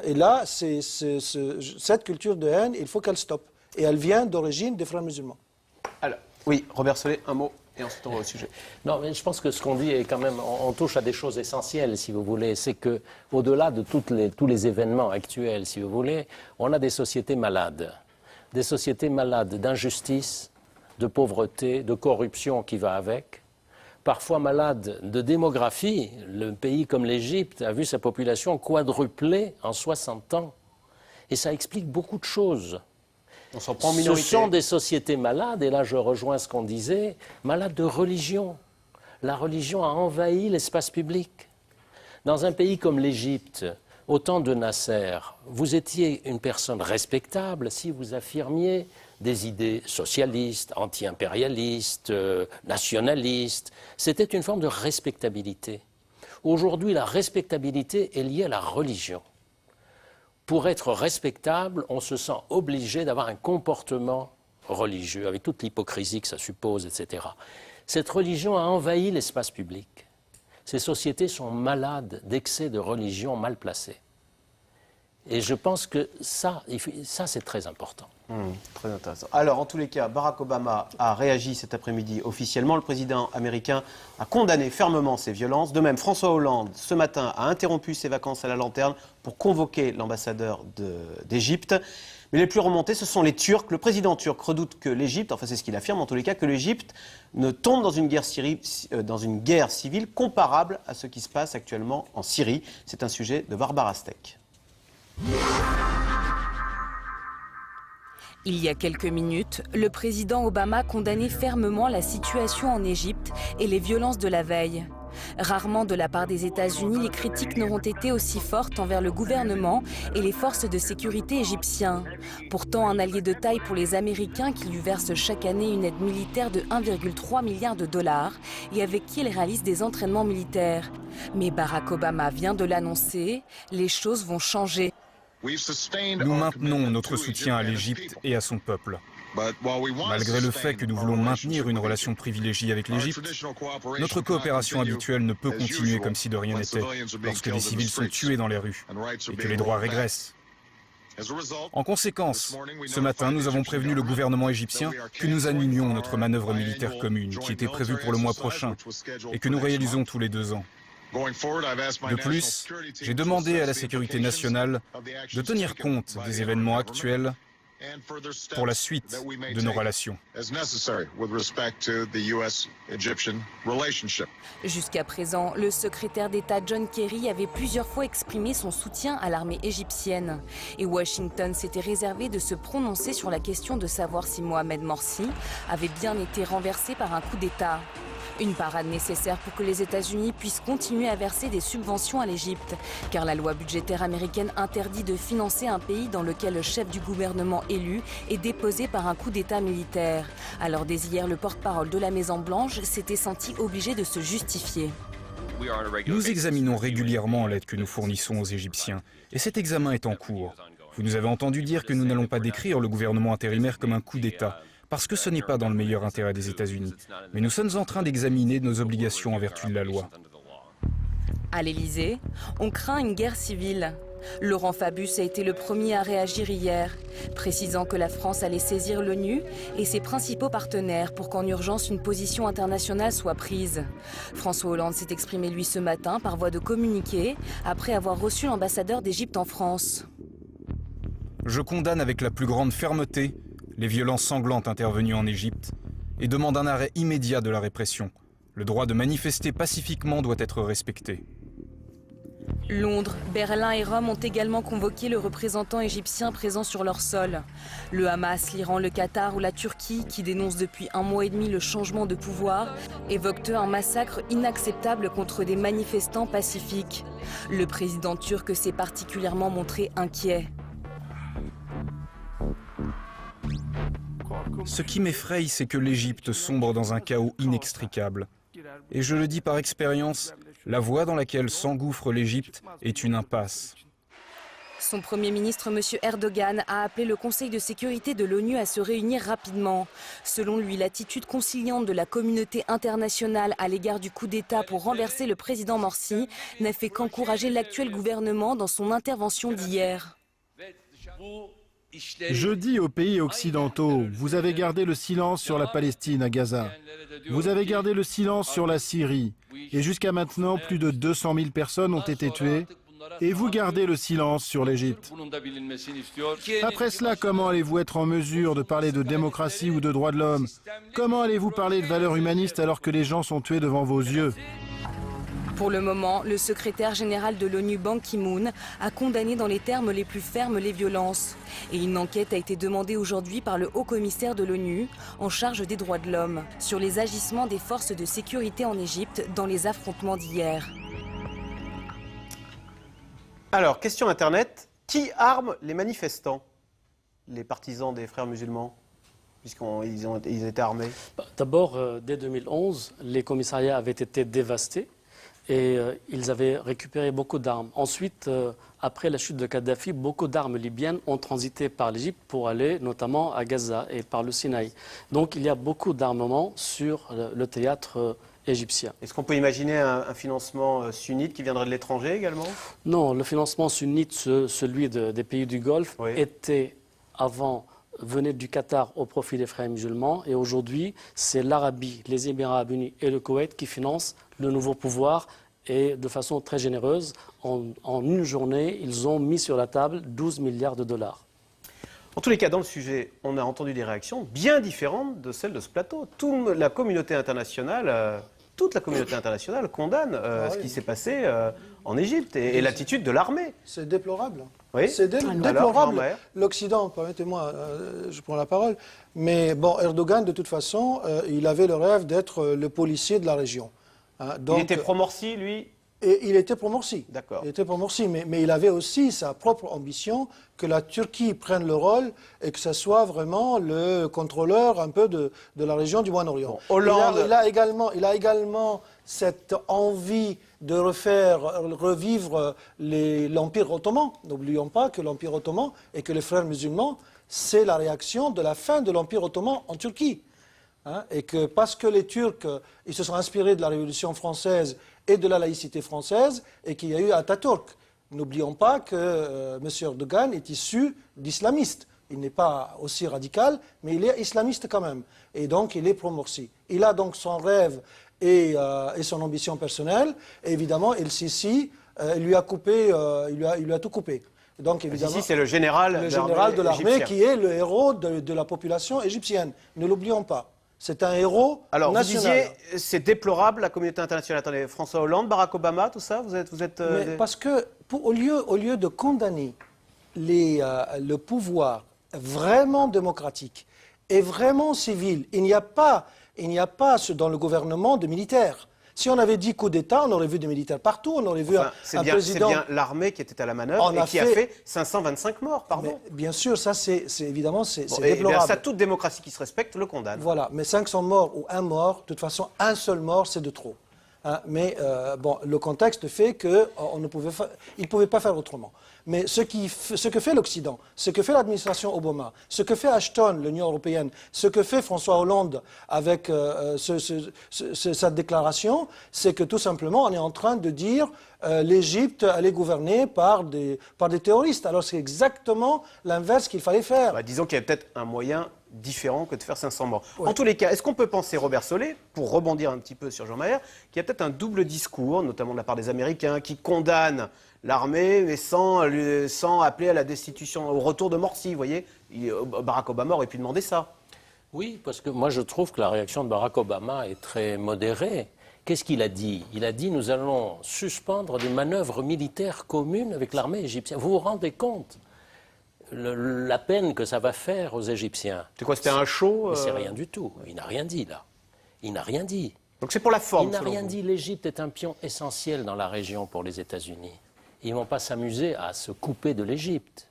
Et là, cette culture de haine, il faut qu'elle stoppe. Et elle vient d'origine des frères musulmans. Alors, oui, Robert Solé, un mot, et ensuite on va au sujet. Non, mais je pense que ce qu'on dit est quand même, on touche à des choses essentielles, si vous voulez. C'est que, au-delà de tous les événements actuels, si vous voulez, on a des sociétés malades. Des sociétés malades d'injustice, de pauvreté, de corruption qui va avec. Parfois malades de démographie. Le pays comme l'Égypte a vu sa population quadrupler en 60 ans. Et ça explique beaucoup de choses. On s'en prend en minorité. Ce sont des sociétés malades, et là je rejoins ce qu'on disait, malades de religion. La religion a envahi l'espace public. Dans un pays comme l'Égypte, au temps de Nasser, vous étiez une personne respectable si vous affirmiez des idées socialistes, anti-impérialistes, nationalistes. C'était une forme de respectabilité. Aujourd'hui, la respectabilité est liée à la religion. Pour être respectable, on se sent obligé d'avoir un comportement religieux, avec toute l'hypocrisie que ça suppose, etc. Cette religion a envahi l'espace public. Ces sociétés sont malades d'excès de religion mal placés. Et je pense que ça c'est très important. Très intéressant. Alors, en tous les cas, Barack Obama a réagi cet après-midi officiellement. Le président américain a condamné fermement ces violences. De même, François Hollande, ce matin, a interrompu ses vacances à la lanterne pour convoquer l'ambassadeur d'Égypte. Mais les plus remontés, ce sont les Turcs. Le président turc redoute que l'Égypte, enfin c'est ce qu'il affirme en tous les cas, que l'Égypte ne tombe dans une guerre civile comparable à ce qui se passe actuellement en Syrie. C'est un sujet de Barbara Steck. Il y a quelques minutes, le président Obama condamnait fermement la situation en Égypte et les violences de la veille. Rarement de la part des États-Unis, les critiques n'auront été aussi fortes envers le gouvernement et les forces de sécurité égyptiens. Pourtant, un allié de taille pour les Américains qui lui versent chaque année une aide militaire de 1,3 milliard de dollars et avec qui il réalise des entraînements militaires. Mais Barack Obama vient de l'annoncer, les choses vont changer. Nous maintenons notre soutien à l'Égypte et à son peuple. Malgré le fait que nous voulons maintenir une relation privilégiée avec l'Égypte, notre coopération habituelle ne peut continuer comme si de rien n'était, lorsque des civils sont tués dans les rues et que les droits régressent. En conséquence, ce matin, nous avons prévenu le gouvernement égyptien que nous annulions notre manœuvre militaire commune qui était prévue pour le mois prochain et que nous réalisons tous les 2 ans. De plus, j'ai demandé à la sécurité nationale de tenir compte des événements actuels pour la suite de nos relations. Jusqu'à présent, le secrétaire d'État John Kerry avait plusieurs fois exprimé son soutien à l'armée égyptienne. Et Washington s'était réservé de se prononcer sur la question de savoir si Mohamed Morsi avait bien été renversé par un coup d'État. Une parade nécessaire pour que les États-Unis puissent continuer à verser des subventions à l'Égypte, car la loi budgétaire américaine interdit de financer un pays dans lequel le chef du gouvernement élu est déposé par un coup d'État militaire. Alors dès hier, le porte-parole de la Maison-Blanche s'était senti obligé de se justifier. Nous examinons régulièrement l'aide que nous fournissons aux Égyptiens, et cet examen est en cours. Vous nous avez entendu dire que nous n'allons pas décrire le gouvernement intérimaire comme un coup d'État, parce que ce n'est pas dans le meilleur intérêt des États-Unis. Mais nous sommes en train d'examiner nos obligations en vertu de la loi. À l'Élysée, on craint une guerre civile. Laurent Fabius a été le premier à réagir hier, précisant que la France allait saisir l'ONU et ses principaux partenaires pour qu'en urgence une position internationale soit prise. François Hollande s'est exprimé lui ce matin par voie de communiqué après avoir reçu l'ambassadeur d'Égypte en France. Je condamne avec la plus grande fermeté les violences sanglantes intervenues en Égypte et demande un arrêt immédiat de la répression. Le droit de manifester pacifiquement doit être respecté. Londres, Berlin et Rome ont également convoqué le représentant égyptien présent sur leur sol. Le Hamas, l'Iran, le Qatar ou la Turquie, qui dénoncent depuis 1 mois et demi le changement de pouvoir, évoquent un massacre inacceptable contre des manifestants pacifiques. Le président turc s'est particulièrement montré inquiet. Ce qui m'effraie, c'est que l'Égypte sombre dans un chaos inextricable. Et je le dis par expérience, la voie dans laquelle s'engouffre l'Égypte est une impasse. Son Premier ministre, M. Erdogan, a appelé le Conseil de sécurité de l'ONU à se réunir rapidement. Selon lui, l'attitude conciliante de la communauté internationale à l'égard du coup d'État pour renverser le président Morsi n'a fait qu'encourager l'actuel gouvernement dans son intervention d'hier. Je dis aux pays occidentaux, vous avez gardé le silence sur la Palestine à Gaza. Vous avez gardé le silence sur la Syrie. Et jusqu'à maintenant, plus de 200 000 personnes ont été tuées. Et vous gardez le silence sur l'Égypte. Après cela, comment allez-vous être en mesure de parler de démocratie ou de droits de l'homme? Comment allez-vous parler de valeurs humanistes alors que les gens sont tués devant vos yeux? Pour le moment, le secrétaire général de l'ONU, Ban Ki-moon, a condamné dans les termes les plus fermes les violences. Et une enquête a été demandée aujourd'hui par le haut-commissaire de l'ONU, en charge des droits de l'homme, sur les agissements des forces de sécurité en Égypte dans les affrontements d'hier. Alors, question Internet. Qui arme les manifestants? Les partisans des frères musulmans, puisqu'ils étaient armés? D'abord, dès 2011, les commissariats avaient été dévastés. Et ils avaient récupéré beaucoup d'armes. Ensuite, après la chute de Kadhafi, beaucoup d'armes libyennes ont transité par l'Égypte pour aller notamment à Gaza et par le Sinaï. Donc il y a beaucoup d'armements sur le théâtre égyptien. Est-ce qu'on peut imaginer un financement sunnite qui viendrait de l'étranger également? Non, le financement sunnite, celui des pays du Golfe, venait du Qatar au profit des frères musulmans. Et aujourd'hui, c'est l'Arabie, les Émirats unis et le Koweït qui financent le nouveau pouvoir. Et de façon très généreuse, en une journée, ils ont mis sur la table 12 milliards de dollars. En tous les cas, dans le sujet, on a entendu des réactions bien différentes de celles de ce plateau. Toute la communauté internationale condamne ce qui s'est passé en Égypte et l'attitude de l'armée. C'est déplorable. Oui. C'est déplorable. L'Occident, permettez-moi, je prends la parole, mais bon, Erdogan, de toute façon, il avait le rêve d'être le policier de la région. Hein, donc, il était pro-Morsi, lui? Et il était pro-Morsi. D'accord. Il était pro-Morsi, mais il avait aussi sa propre ambition que la Turquie prenne le rôle et que ce soit vraiment le contrôleur un peu de la région du Moyen-Orient. Bon, Hollande... il a également cette envie de revivre l'Empire ottoman. N'oublions pas que l'Empire ottoman et que les frères musulmans, c'est la réaction de la fin de l'Empire ottoman en Turquie. Hein, et que parce que les Turcs, ils se sont inspirés de la Révolution française et de la laïcité française, et qu'il y a eu Atatürk. N'oublions pas que M. Erdogan est issu d'islamistes. Il n'est pas aussi radical, mais il est islamiste quand même. Et donc, il est pro-Morsi. Il a donc son rêve et son ambition personnelle. Et évidemment, El Sisi, il lui a tout coupé. Donc, évidemment, El Sisi, c'est le général de l'armée qui est le héros de la population égyptienne. Ne l'oublions pas. C'est un héros national. Vous disiez, c'est déplorable, la communauté internationale. Attendez, François Hollande, Barack Obama, tout ça, vous êtes Parce que, au lieu de condamner le pouvoir vraiment démocratique et vraiment civil, il n'y a pas il n'y a pas dans le gouvernement de militaires. Si on avait dit coup d'État, on aurait vu des militaires partout, on aurait vu un président... C'est bien l'armée qui était à la manœuvre et qui a fait 525 morts, pardon. Mais bien sûr, ça c'est évidemment déplorable. Ça, toute démocratie qui se respecte le condamne. Voilà, mais 500 morts ou un mort, de toute façon, un seul mort, c'est de trop. Hein, mais le contexte fait qu'il ne pouvait pas faire autrement. Mais ce que fait l'Occident, ce que fait l'administration Obama, ce que fait Ashton, l'Union européenne, ce que fait François Hollande avec sa déclaration, c'est que tout simplement on est en train de dire l'Égypte elle est gouvernée par des terroristes. Alors c'est exactement l'inverse qu'il fallait faire. Disons qu'il y a peut-être un moyen différent que de faire 500 morts. Ouais. En tous les cas, est-ce qu'on peut penser, Robert Solé, pour rebondir un petit peu sur Jean Maher, qu'il y a peut-être un double discours, notamment de la part des Américains, qui condamnent l'armée, mais sans appeler à la destitution, au retour de Morsi, vous voyez. Barack Obama aurait pu demander ça. Oui, parce que moi je trouve que la réaction de Barack Obama est très modérée. Qu'est-ce qu'il a dit? Il a dit nous allons suspendre des manœuvres militaires communes avec l'armée égyptienne. Vous vous rendez compte la peine que ça va faire aux Égyptiens? C'est quoi, c'était un show C'est rien du tout. Il n'a rien dit là. Il n'a rien dit. Donc c'est pour la forme. Il n'a rien dit. L'Égypte est un pion essentiel dans la région pour les États-Unis. Ils ne vont pas s'amuser à se couper de l'Égypte.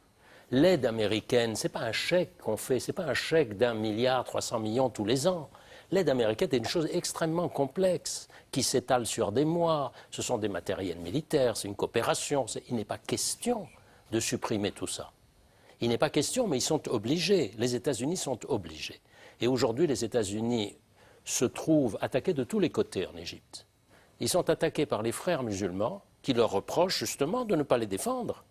L'aide américaine, ce n'est pas un chèque qu'on fait, ce n'est pas un chèque d'1,3 milliard tous les ans. L'aide américaine est une chose extrêmement complexe, qui s'étale sur des mois. Ce sont des matériels militaires, c'est une coopération. Il n'est pas question de supprimer tout ça. Il n'est pas question, mais ils sont obligés. Les États-Unis sont obligés. Et aujourd'hui, les États-Unis se trouvent attaqués de tous les côtés en Égypte. Ils sont attaqués par les frères musulmans qui leur reprochent justement de ne pas les défendre.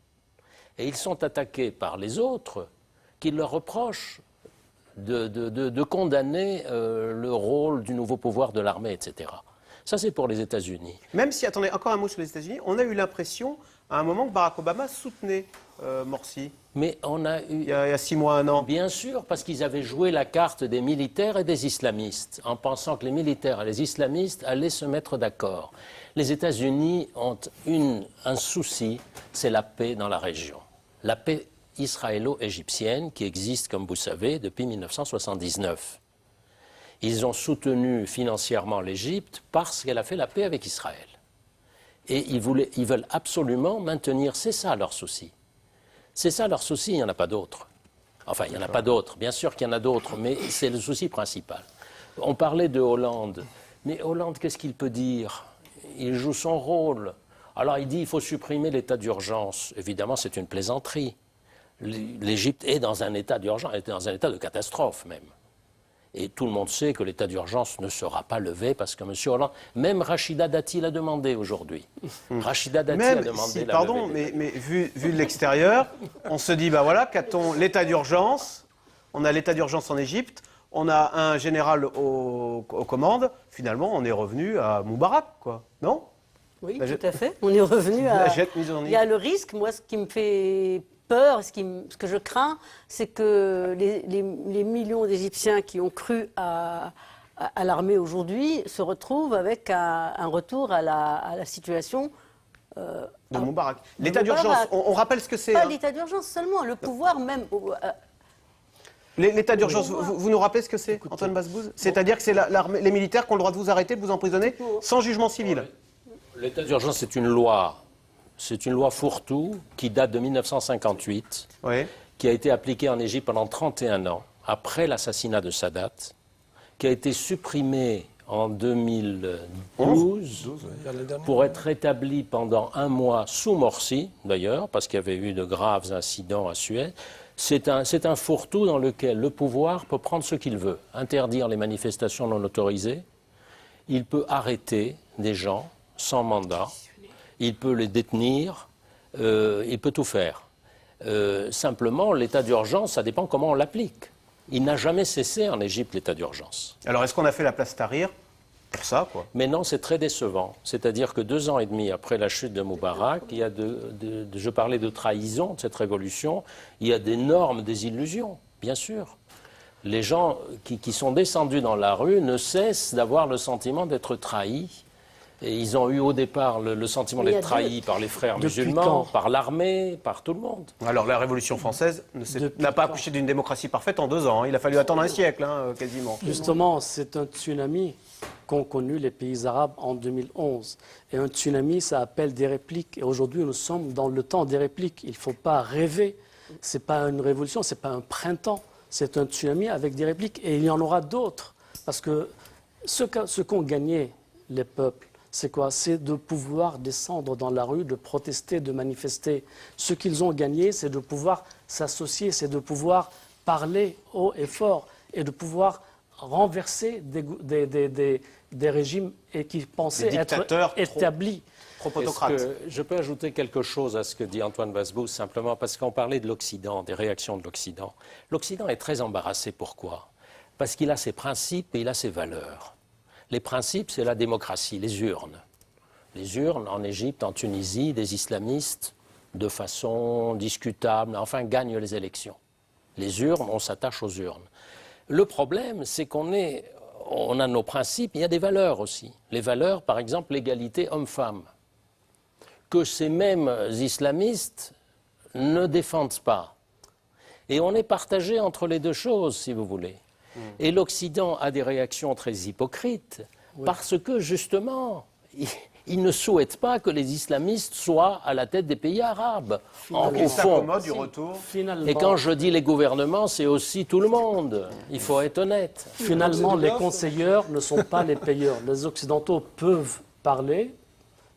Et ils sont attaqués par les autres qui leur reprochent de condamner le rôle du nouveau pouvoir de l'armée, etc. Ça, c'est pour les États-Unis. Même si, attendez, encore un mot sur les États-Unis, on a eu l'impression, à un moment, que Barack Obama soutenait Morsi. Mais on a eu... Il y a 6 mois, 1 an. Bien sûr, parce qu'ils avaient joué la carte des militaires et des islamistes, en pensant que les militaires et les islamistes allaient se mettre d'accord. Les États-Unis ont un souci, c'est la paix dans la région. La paix israélo-égyptienne qui existe, comme vous savez, depuis 1979. Ils ont soutenu financièrement l'Égypte parce qu'elle a fait la paix avec Israël. Et ils veulent absolument maintenir, c'est ça leur souci. C'est ça leur souci, il n'y en a pas d'autres. Enfin, il n'y en a pas d'autres, bien sûr qu'il y en a d'autres, mais c'est le souci principal. On parlait de Hollande, mais Hollande, qu'est-ce qu'il peut dire? Il joue son rôle. Alors il dit qu'il faut supprimer l'état d'urgence. Évidemment, c'est une plaisanterie. L'Égypte est dans un état d'urgence, elle est dans un état de catastrophe même. Et tout le monde sait que l'état d'urgence ne sera pas levé parce que M. Hollande, même Rachida Dati l'a demandé aujourd'hui. Rachida Dati a demandé la pardon, levée. Mais vu de l'extérieur, on se dit, voilà, qu'a-t-on l'état d'urgence? On a l'état d'urgence en Égypte, on a un général aux commandes. Finalement, on est revenu à Moubarak, quoi, non? Oui, tout à fait. On est revenu à... Il y a le risque, moi, ce qui me fait peur, ce que je crains, c'est que les millions d'Égyptiens qui ont cru à l'armée aujourd'hui se retrouvent avec un retour à la situation de Moubarak. L'état d'urgence, on rappelle ce que c'est. Pas l'état d'urgence seulement, le pouvoir même. L'état d'urgence, vous nous rappelez ce que c'est, Antoine Basbouze? C'est-à-dire que c'est les militaires qui ont le droit de vous arrêter, de vous emprisonner, sans jugement civil. L'état d'urgence, c'est une loi. C'est une loi fourre-tout qui date de 1958, qui a été appliquée en Égypte pendant 31 ans, après l'assassinat de Sadat, qui a été supprimée en 2012 pour être rétablie pendant 1 mois sous Morsi, d'ailleurs, parce qu'il y avait eu de graves incidents à Suez. C'est un fourre-tout dans lequel le pouvoir peut prendre ce qu'il veut, interdire les manifestations non autorisées, il peut arrêter des gens sans mandat, il peut les détenir, il peut tout faire. Simplement, l'état d'urgence, ça dépend comment on l'applique. Il n'a jamais cessé en Égypte, l'état d'urgence. Alors, est-ce qu'on a fait la place Tahrir pour ça, quoi? Mais non, c'est très décevant. C'est-à-dire que 2 ans et demi après la chute de Moubarak, il y a je parlais de trahison de cette révolution, il y a d'énormes désillusions, bien sûr. Les gens qui sont descendus dans la rue ne cessent d'avoir le sentiment d'être trahis Et ils ont eu au départ le sentiment d'être trahis par les frères musulmans, par l'armée, par tout le monde. Alors la Révolution française n'a pas accouché d'une démocratie parfaite en 2 ans. Il a fallu attendre un siècle, quasiment. Justement, c'est un tsunami qu'ont connu les pays arabes en 2011. Et un tsunami, ça appelle des répliques. Et aujourd'hui, nous sommes dans le temps des répliques. Il ne faut pas rêver. Ce n'est pas une révolution, ce n'est pas un printemps. C'est un tsunami avec des répliques. Et il y en aura d'autres. Parce que ce qu'ont gagné les peuples, c'est quoi? C'est de pouvoir descendre dans la rue, de protester, de manifester. Ce qu'ils ont gagné, c'est de pouvoir s'associer, c'est de pouvoir parler haut et fort et de pouvoir renverser des régimes et qui pensaient être établis. Je peux ajouter quelque chose à ce que dit Antoine Wasbous, simplement parce qu'on parlait de l'Occident, des réactions de l'Occident. L'Occident est très embarrassé. Pourquoi? Parce qu'il a ses principes et il a ses valeurs. Les principes, c'est la démocratie, les urnes. Les urnes, en Égypte, en Tunisie, des islamistes, de façon discutable, enfin, gagnent les élections. Les urnes, on s'attache aux urnes. Le problème, c'est qu'on a nos principes, il y a des valeurs aussi. Les valeurs, par exemple, l'égalité homme-femme, que ces mêmes islamistes ne défendent pas. Et on est partagé entre les deux choses, si vous voulez. Et l'Occident a des réactions très hypocrites, parce que, justement, il ne souhaite pas que les islamistes soient à la tête des pays arabes. Au fond. Du retour. Et quand je dis les gouvernements, c'est aussi tout le monde. Il faut être honnête. Finalement, les conseilleurs ne sont pas les payeurs. Les Occidentaux peuvent parler,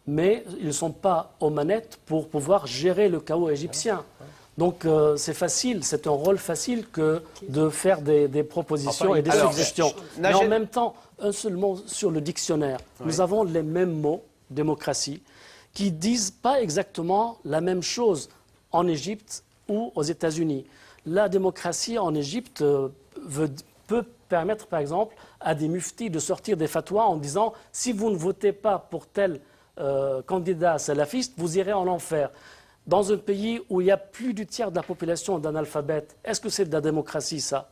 mais ils ne sont pas aux manettes pour pouvoir gérer le chaos égyptien. Donc c'est facile, c'est un rôle facile que de faire des propositions et des suggestions. Mais en même temps, un seul mot sur le dictionnaire. Nous avons les mêmes mots, démocratie, qui ne disent pas exactement la même chose en Égypte ou aux États-Unis. La démocratie en Égypte peut permettre, par exemple, à des muftis de sortir des fatwas en disant « si vous ne votez pas pour tel candidat salafiste, vous irez en enfer ». Dans un pays où il y a plus du tiers de la population d'analphabètes, est-ce que c'est de la démocratie, ça?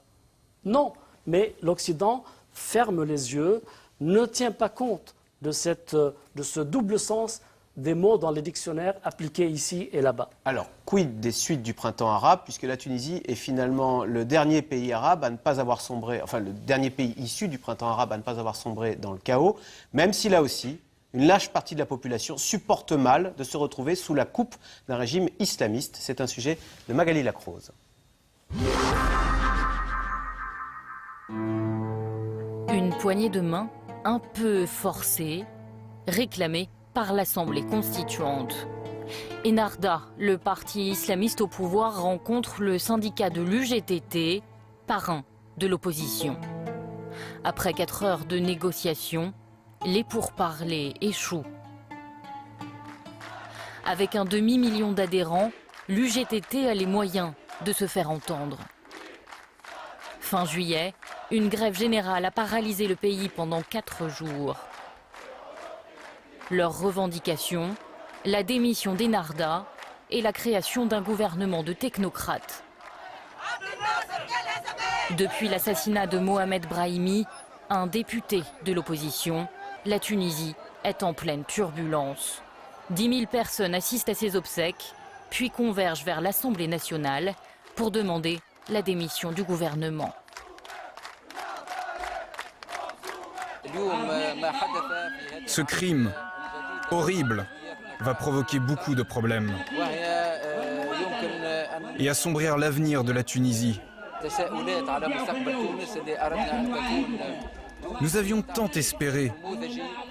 Non, mais l'Occident ferme les yeux, ne tient pas compte de ce double sens des mots dans les dictionnaires appliqués ici et là-bas. Alors, quid des suites du printemps arabe, puisque la Tunisie est finalement le dernier pays arabe à ne pas avoir sombré, enfin le dernier pays issu du printemps arabe à ne pas avoir sombré dans le chaos, même si là aussi, une large partie de la population supporte mal de se retrouver sous la coupe d'un régime islamiste. C'est un sujet de Magali Lacrose. Une poignée de main un peu forcée, réclamée par l'Assemblée constituante. Ennahda, le parti islamiste au pouvoir, rencontre le syndicat de l'UGTT, parrain de l'opposition. Après 4 heures de négociations, les pourparlers échouent. Avec un demi-million d'adhérents, l'UGTT a les moyens de se faire entendre. Fin juillet, une grève générale a paralysé le pays pendant 4 jours. Leurs revendications, la démission d'Ennahda et la création d'un gouvernement de technocrates. Depuis l'assassinat de Mohamed Brahimi, un député de l'opposition, la Tunisie est en pleine turbulence. 10 000 personnes assistent à ses obsèques, puis convergent vers l'Assemblée nationale pour demander la démission du gouvernement. Ce crime horrible va provoquer beaucoup de problèmes et assombrir l'avenir de la Tunisie. Nous avions tant espéré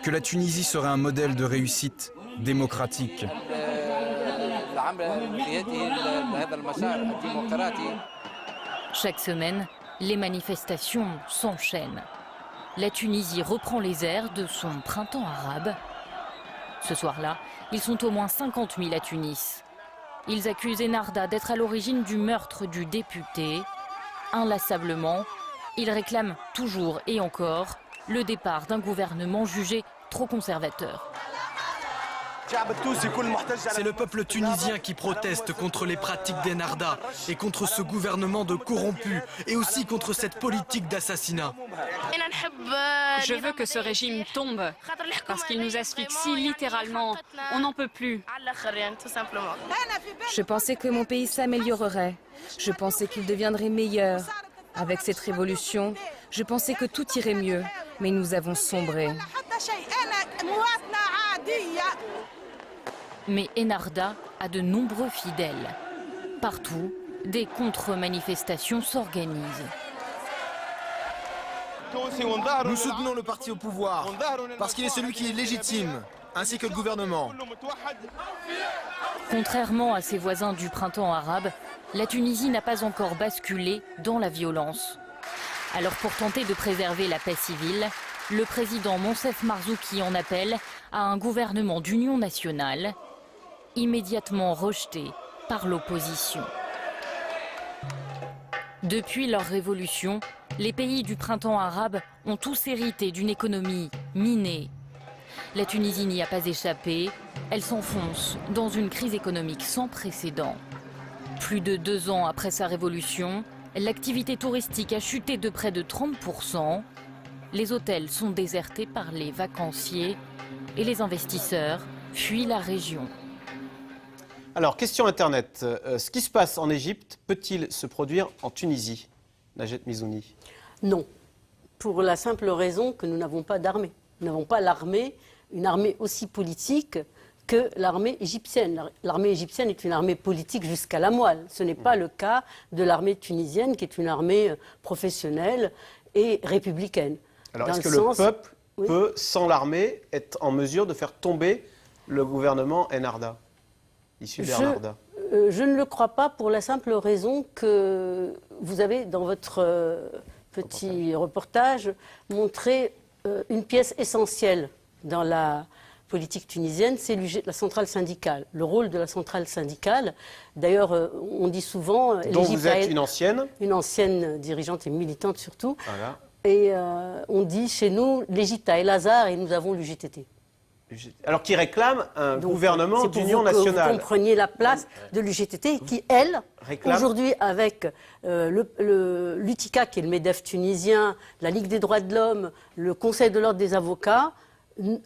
que la Tunisie serait un modèle de réussite démocratique. Chaque semaine, les manifestations s'enchaînent. La Tunisie reprend les airs de son printemps arabe. Ce soir-là, ils sont au moins 50 000 à Tunis. Ils accusent Ennahda d'être à l'origine du meurtre du député. Inlassablement, ils réclament toujours et encore le départ d'un gouvernement jugé trop conservateur. C'est le peuple tunisien qui proteste contre les pratiques d'Ennahda et contre ce gouvernement de corrompus et aussi contre cette politique d'assassinat. Je veux que ce régime tombe parce qu'il nous asphyxie littéralement. On n'en peut plus. Je pensais que mon pays s'améliorerait. Je pensais qu'il deviendrait meilleur. Avec cette révolution, je pensais que tout irait mieux, mais nous avons sombré. Mais Ennahda a de nombreux fidèles. Partout, des contre-manifestations s'organisent. Nous soutenons le parti au pouvoir, parce qu'il est celui qui est légitime, ainsi que le gouvernement. Contrairement à ses voisins du printemps arabe, la Tunisie n'a pas encore basculé dans la violence. Alors pour tenter de préserver la paix civile, le président Moncef Marzouki en appelle à un gouvernement d'union nationale, immédiatement rejeté par l'opposition. Depuis leur révolution, les pays du printemps arabe ont tous hérité d'une économie minée. La Tunisie n'y a pas échappé, elle s'enfonce dans une crise économique sans précédent. Plus de 2 ans après sa révolution, l'activité touristique a chuté de près de 30%. Les hôtels sont désertés par les vacanciers et les investisseurs fuient la région. Alors, question Internet. Ce qui se passe en Égypte peut-il se produire en Tunisie? Najat Mizouni. Non, pour la simple raison que nous n'avons pas d'armée. Nous n'avons pas une armée aussi politique que l'armée égyptienne. L'armée égyptienne est une armée politique jusqu'à la moelle. Ce n'est pas le cas de l'armée tunisienne, qui est une armée professionnelle et républicaine. Alors, est-ce que le peuple peut, sans l'armée, être en mesure de faire tomber le gouvernement Ennahda, issu d'Ennahda? Je ne le crois pas, pour la simple raison que vous avez, dans votre petit reportage, montré une pièce essentielle dans la politique tunisienne, c'est la centrale syndicale. Le rôle de la centrale syndicale, d'ailleurs, on dit souvent... Dont vous êtes une ancienne? Une ancienne dirigeante et militante surtout. Voilà. Et on dit chez nous, l'Égypte a El Azhar et nous avons l'UGTT. Alors qui réclame un gouvernement d'union nationale. Vous compreniez la place de l'UGTT qui, elle, aujourd'hui avec l'UTICA, qui est le MEDEF tunisien, la Ligue des droits de l'homme, le Conseil de l'ordre des avocats,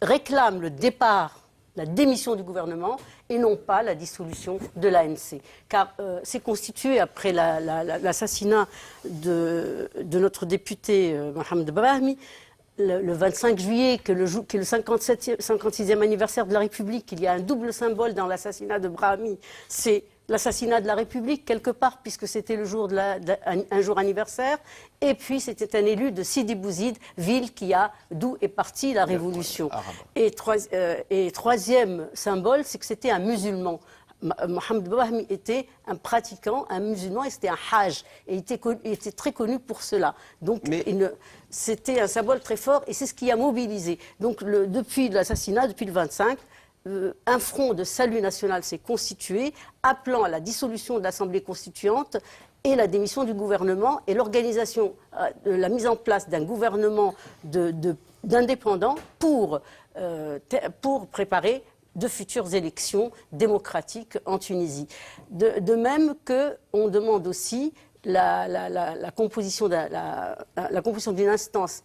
réclame le départ, la démission du gouvernement et non pas la dissolution de l'ANC. Car c'est constitué après l'assassinat de notre député Mohamed Brahmi, le 25 juillet, qui est le 56e anniversaire de la République. Il y a un double symbole dans l'assassinat de Brahmi. C'est l'assassinat de la République, quelque part, puisque c'était le jour un jour anniversaire. Et puis, c'était un élu de Sidi Bouzid, ville d'où est partie la Révolution. Et troisième symbole, c'est que c'était un musulman. Mohamed Brahmi était un pratiquant, un musulman, et c'était un hajj. Et il était très connu pour cela. Donc, c'était un symbole très fort, et c'est ce qui a mobilisé. Donc, depuis l'assassinat, depuis le 25, un front de salut national s'est constitué, appelant à la dissolution de l'Assemblée constituante et la démission du gouvernement et l'organisation, la mise en place d'un gouvernement d'indépendants pour préparer de futures élections démocratiques en Tunisie. De même qu'on demande aussi la composition d'une instance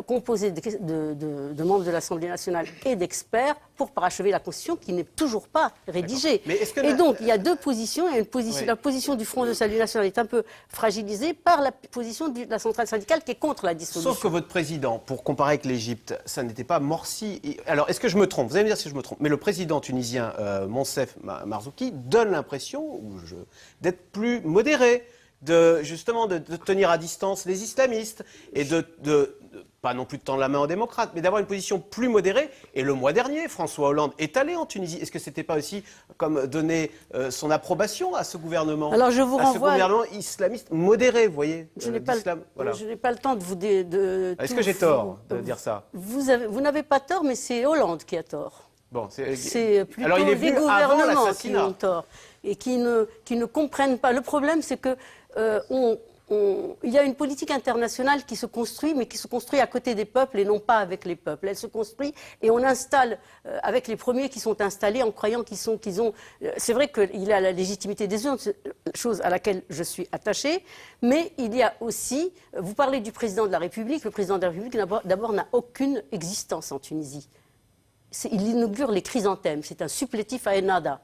composée de membres de l'Assemblée nationale et d'experts pour parachever la Constitution qui n'est toujours pas rédigée. Et donc, il y a deux positions. La position du Front de salut national est un peu fragilisée par la position de la centrale syndicale qui est contre la dissolution. Sauf que votre président, pour comparer avec l'Égypte, ça n'était pas Morsi. Alors, est-ce que je me trompe? Vous allez me dire si je me trompe. Mais le président tunisien, Moncef Marzouki, donne l'impression d'être plus modéré, justement de tenir à distance les islamistes et pas non plus de tendre la main aux démocrates, mais d'avoir une position plus modérée. Et le mois dernier, François Hollande est allé en Tunisie. Est-ce que ce n'était pas aussi comme donner son approbation à ce gouvernement? Alors je vous renvoie... ce gouvernement islamiste modéré, vous voyez. Je n'ai pas le temps de vous... Est-ce que j'ai tort de dire ça? Vous n'avez pas tort, mais c'est Hollande qui a tort. Bon, c'est plutôt alors, il est des gouvernements qui ont tort et qui ne comprennent pas. Le problème, c'est que il y a une politique internationale qui se construit, mais qui se construit à côté des peuples et non pas avec les peuples. Elle se construit et on installe avec les premiers qui sont installés en croyant qu'ils ont... C'est vrai qu'il a la légitimité des urnes, chose à laquelle je suis attachée, mais il y a aussi... Vous parlez du président de la République. Le président de la République, d'abord, n'a aucune existence en Tunisie. Il inaugure les chrysanthèmes. C'est un supplétif à Ennahda.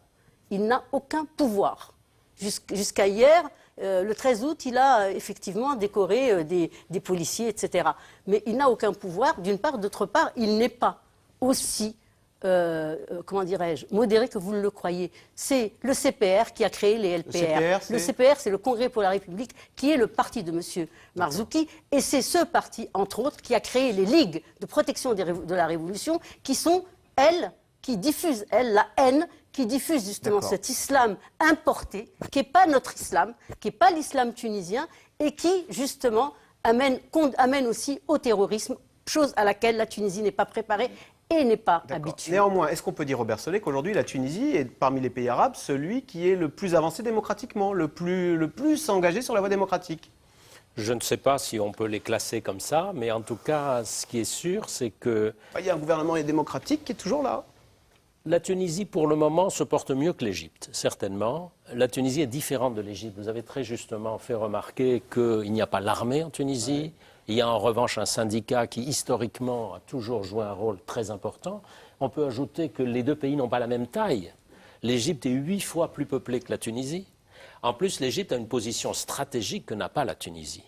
Il n'a aucun pouvoir. Jusqu'à hier... le 13 août, il a effectivement décoré des policiers, etc. Mais il n'a aucun pouvoir, d'une part. D'autre part, il n'est pas aussi, comment dirais-je, modéré que vous le croyez. C'est le CPR qui a créé les LPR. Le CPR, c'est le Congrès pour la République, qui est le parti de M. Marzouki. Et c'est ce parti, entre autres, qui a créé les ligues de protection de la Révolution, qui sont, elles, qui diffusent, la haine, qui diffuse justement cet islam importé, qui n'est pas notre islam, qui n'est pas l'islam tunisien, et qui, justement, amène aussi au terrorisme, chose à laquelle la Tunisie n'est pas préparée et n'est pas habituée. Néanmoins, est-ce qu'on peut dire, Robert Solé, qu'aujourd'hui, la Tunisie est, parmi les pays arabes, celui qui est le plus avancé démocratiquement, le plus engagé sur la voie démocratique? Je ne sais pas si on peut les classer comme ça, mais en tout cas, ce qui est sûr, c'est que... Il y a un gouvernement démocratique qui est toujours là. La Tunisie, pour le moment, se porte mieux que l'Égypte, certainement. La Tunisie est différente de l'Égypte. Vous avez très justement fait remarquer qu'il n'y a pas l'armée en Tunisie. Il y a en revanche un syndicat qui, historiquement, a toujours joué un rôle très important. On peut ajouter que les deux pays n'ont pas la même taille. L'Égypte est 8 fois plus peuplée que la Tunisie. En plus, l'Égypte a une position stratégique que n'a pas la Tunisie.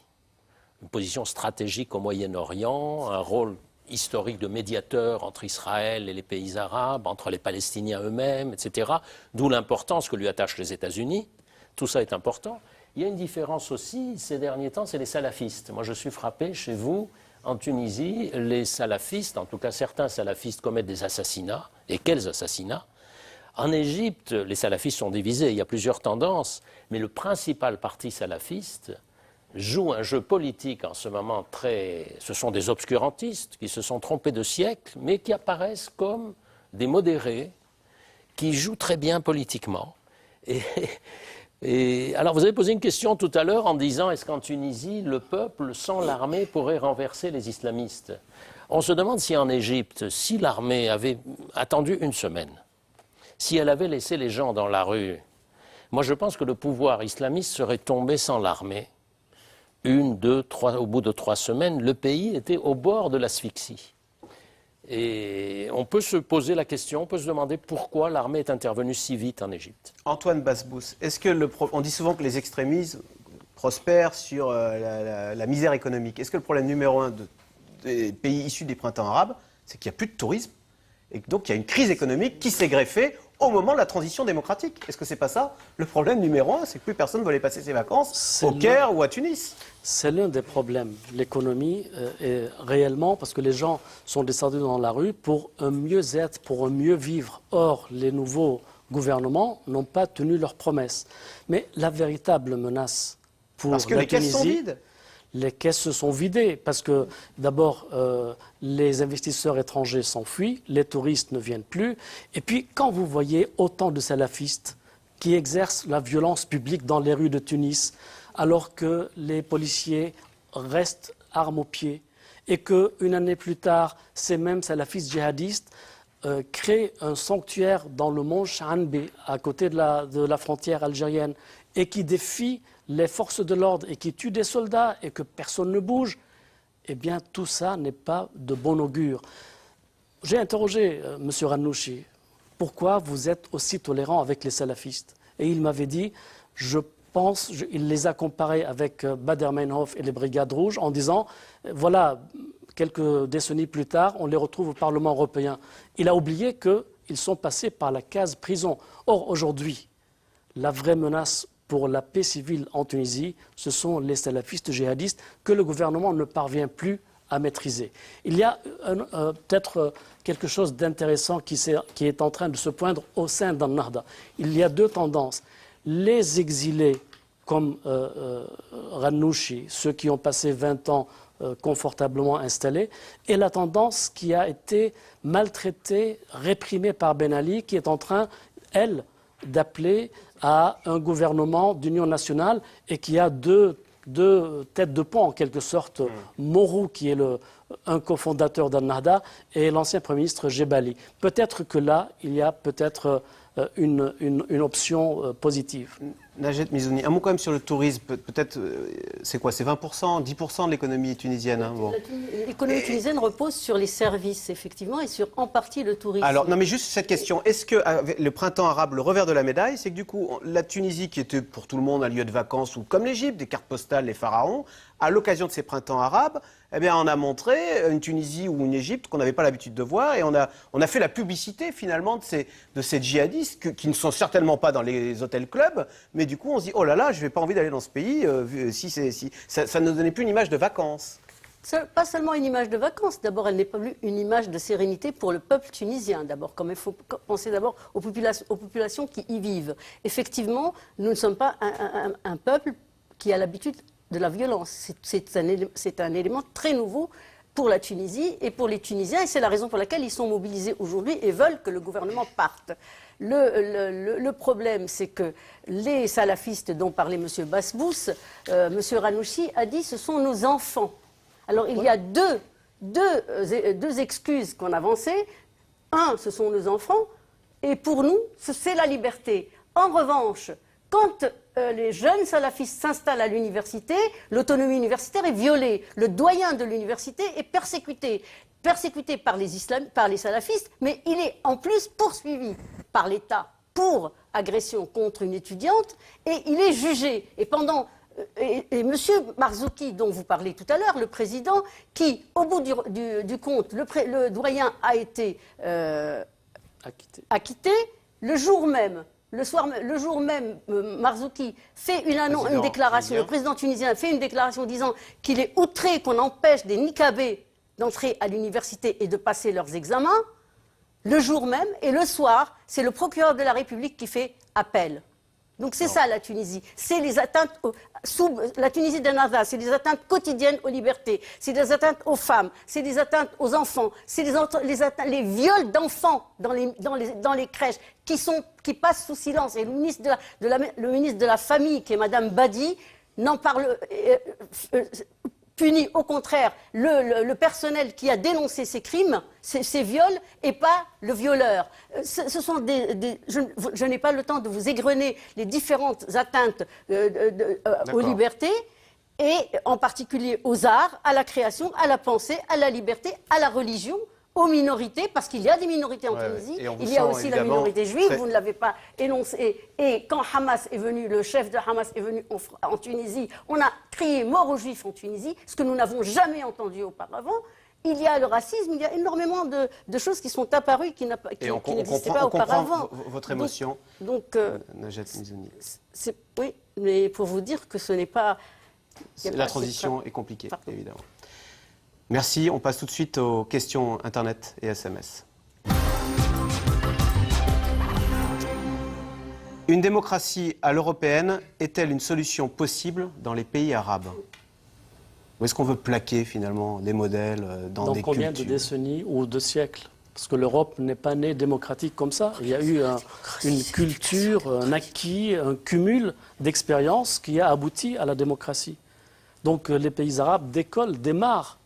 Une position stratégique au Moyen-Orient, un rôle historique de médiateur entre Israël et les pays arabes, entre les Palestiniens eux-mêmes, etc. D'où l'importance que lui attachent les États-Unis. Tout ça est important. Il y a une différence aussi, ces derniers temps, c'est les salafistes. Moi, je suis frappé, chez vous, en Tunisie, les salafistes, en tout cas certains salafistes, commettent des assassinats. Et quels assassinats? En Égypte, les salafistes sont divisés, il y a plusieurs tendances, mais le principal parti salafiste joue un jeu politique en ce moment ce sont des obscurantistes qui se sont trompés de siècle, mais qui apparaissent comme des modérés, qui jouent très bien politiquement. Et alors, vous avez posé une question tout à l'heure en disant, est-ce qu'en Tunisie, le peuple, sans l'armée, pourrait renverser les islamistes? On se demande si en Égypte, si l'armée avait attendu une semaine, si elle avait laissé les gens dans la rue, moi je pense que le pouvoir islamiste serait tombé sans l'armée. 1, 2, 3, au bout de 3 semaines, le pays était au bord de l'asphyxie. Et on peut se poser la question, on peut se demander pourquoi l'armée est intervenue si vite en Égypte. Antoine Basbous, est-ce que on dit souvent que les extrémismes prospèrent sur la misère économique. Est-ce que le problème numéro 1 des pays issus des printemps arabes, c'est qu'il n'y a plus de tourisme et donc il y a une crise économique qui s'est greffée au moment de la transition démocratique? Est-ce que c'est pas ça le problème numéro 1? C'est que plus personne ne veut aller passer ses vacances au Caire ou à Tunis. C'est l'un des problèmes. L'économie est réellement, parce que les gens sont descendus dans la rue pour un mieux-être, pour un mieux vivre. Or, les nouveaux gouvernements n'ont pas tenu leurs promesses. Mais la véritable menace pour la Tunisie... Parce que les caisses sont vides. Les caisses se sont vidées parce que d'abord les investisseurs étrangers s'enfuient, les touristes ne viennent plus. Et puis quand vous voyez autant de salafistes qui exercent la violence publique dans les rues de Tunis, alors que les policiers restent armes aux pieds, et qu'une année plus tard, ces mêmes salafistes djihadistes créent un sanctuaire dans le mont Shaanbe, à côté de la frontière algérienne, et qui défient les forces de l'ordre et qui tuent des soldats et que personne ne bouge, eh bien tout ça n'est pas de bon augure. J'ai interrogé M. Rannouchi, pourquoi vous êtes aussi tolérant avec les salafistes? Et il m'avait dit, il les a comparés avec Bader Meinhof et les Brigades Rouges en disant, voilà, quelques décennies plus tard, on les retrouve au Parlement européen. Il a oublié qu'ils sont passés par la case prison. Or, aujourd'hui, la vraie menace pour la paix civile en Tunisie, ce sont les salafistes djihadistes que le gouvernement ne parvient plus à maîtriser. Il y a peut-être quelque chose d'intéressant qui est en train de se poindre au sein d'Ennahda. Il y a deux tendances. Les exilés comme Rannouchi, ceux qui ont passé 20 ans confortablement installés, et la tendance qui a été maltraitée, réprimée par Ben Ali, qui est en train, elle, d'appeler à un gouvernement d'union nationale et qui a deux deux têtes de pont, en quelque sorte, Morou, qui est un cofondateur d'Al-Nahda, et l'ancien Premier ministre Jebali. Peut-être que là, il y a peut-être une option positive. Najet Mizouni, un mot quand même sur le tourisme. Peut-être, c'est quoi? C'est 20%, 10% de l'économie tunisienne, hein, bon. L'économie tunisienne repose sur les services, effectivement, et sur en partie le tourisme. Alors, non, mais juste cette question. Est-ce que le printemps arabe, le revers de la médaille, c'est que du coup, la Tunisie, qui était pour tout le monde un lieu de vacances, ou comme l'Égypte, des cartes postales, les pharaons, à l'occasion de ces printemps arabes, eh bien, on a montré une Tunisie ou une Égypte qu'on n'avait pas l'habitude de voir, et on a fait la publicité, finalement, de ces djihadistes qui ne sont certainement pas dans les hôtels-clubs, mais du coup, on se dit, oh là là, je n'ai pas envie d'aller dans ce pays, ça ne donnait plus une image de vacances. Pas seulement une image de vacances. D'abord, elle n'est pas plus une image de sérénité pour le peuple tunisien. D'abord, comme il faut penser d'abord aux populations qui y vivent. Effectivement, nous ne sommes pas un peuple qui a l'habitude de la violence. C'est un élément très nouveau pour la Tunisie et pour les Tunisiens, et c'est la raison pour laquelle ils sont mobilisés aujourd'hui et veulent que le gouvernement parte. Le problème, c'est que les salafistes dont parlait M. Basbous, M. Ranouchi a dit ce sont nos enfants. Alors il y a deux excuses qu'on avançait. Un, ce sont nos enfants, et pour nous, c'est la liberté. En revanche, quand les jeunes salafistes s'installent à l'université, l'autonomie universitaire est violée. Le doyen de l'université est persécuté par les salafistes, mais il est en plus poursuivi par l'État pour agression contre une étudiante, et il est jugé. Et M. Marzouki, dont vous parlez tout à l'heure, le président, qui, au bout du compte, le doyen a été acquitté, le jour même, Marzouki fait une déclaration, le président tunisien fait une déclaration disant qu'il est outré qu'on empêche des niqabés d'entrer à l'université et de passer leurs examens. Le jour même, et le soir, c'est le procureur de la République qui fait appel. Donc c'est ça la Tunisie, c'est les atteintes la Tunisie d'Al-Nahda, c'est des atteintes quotidiennes aux libertés, c'est des atteintes aux femmes, c'est des atteintes aux enfants, c'est les viols d'enfants dans les crèches qui passent sous silence. Et le ministre de la Famille, qui est Madame Badi, n'en parle punit au contraire le personnel qui a dénoncé ces crimes, ces viols, et pas le violeur. Ce sont je n'ai pas le temps de vous égrener les différentes atteintes aux libertés, et en particulier aux arts, à la création, à la pensée, à la liberté, à la religion, aux minorités, parce qu'il y a des minorités en Tunisie, il y a aussi la minorité juive, vous ne l'avez pas énoncé. Et quand Hamas est venu, le chef de Hamas est venu en Tunisie, on a crié mort aux juifs en Tunisie, ce que nous n'avons jamais entendu auparavant. Il y a le racisme, il y a énormément de choses qui sont apparues qui n'existaient pas auparavant. On comprend votre émotion, Najet Mizouni. Oui, mais pour vous dire que ce n'est pas... La transition est compliquée, évidemment. Merci, on passe tout de suite aux questions Internet et SMS. Une démocratie à l'européenne est-elle une solution possible dans les pays arabes? Ou est-ce qu'on veut plaquer finalement des modèles dans des combien cultures? de décennies ou de siècles? Parce que l'Europe n'est pas née démocratique comme ça. Il y a eu une culture, un acquis, un cumul d'expériences qui a abouti à la démocratie. Donc les pays arabes démarrent.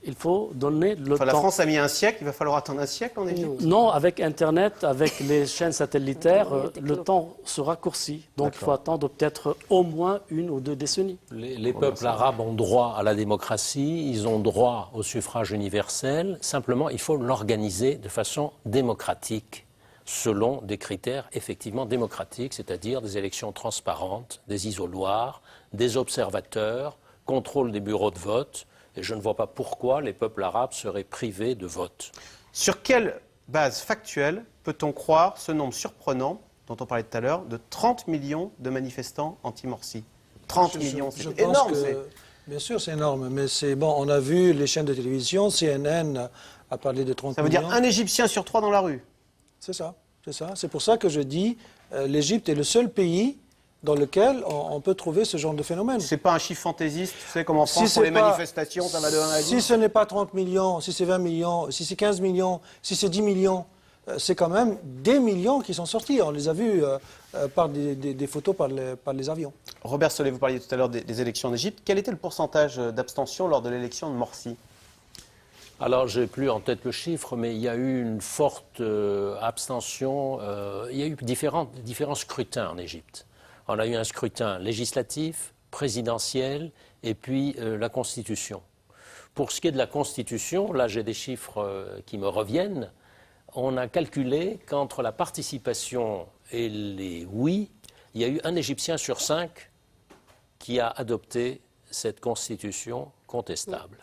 Il faut donner le temps. La France a mis un siècle, il va falloir attendre un siècle en Égypte? Non, avec Internet, avec les chaînes satellitaires, le temps se raccourcit. Donc il faut attendre peut-être au moins 1 ou 2 décennies. Les peuples arabes ont droit à la démocratie, ils ont droit au suffrage universel. Simplement, il faut l'organiser de façon démocratique, selon des critères effectivement démocratiques, c'est-à-dire des élections transparentes, des isoloirs, des observateurs, contrôle des bureaux de vote. Et je ne vois pas pourquoi les peuples arabes seraient privés de vote. Sur quelle base factuelle peut-on croire ce nombre surprenant, dont on parlait tout à l'heure, de 30 millions de manifestants anti-Morsi? 30 millions, c'est énorme. Bien sûr, c'est énorme, mais c'est bon, on a vu les chaînes de télévision, CNN a parlé de 30 millions. Ça veut dire un Égyptien sur 3 dans la rue? C'est ça, c'est ça. C'est pour ça que je dis, l'Égypte est le seul pays dans lequel on peut trouver ce genre de phénomène. C'est pas un chiffre fantaisiste, tu sais, comme en France, pour les manifestations, ça va de 1 à 10. Si ce n'est pas 30 millions, si c'est 20 millions, si c'est 15 millions, si c'est 10 millions, c'est quand même des millions qui sont sortis. On les a vus par des photos par les avions. Robert Solé, vous parliez tout à l'heure des élections en Égypte. Quel était le pourcentage d'abstention lors de l'élection de Morsi? Alors, je n'ai plus en tête le chiffre, mais il y a eu une forte abstention. Il y a eu différents scrutins en Égypte. On a eu un scrutin législatif, présidentiel, et puis la Constitution. Pour ce qui est de la Constitution, là j'ai des chiffres qui me reviennent. On a calculé qu'entre la participation et les oui, il y a eu un Égyptien sur 5 qui a adopté cette Constitution contestable.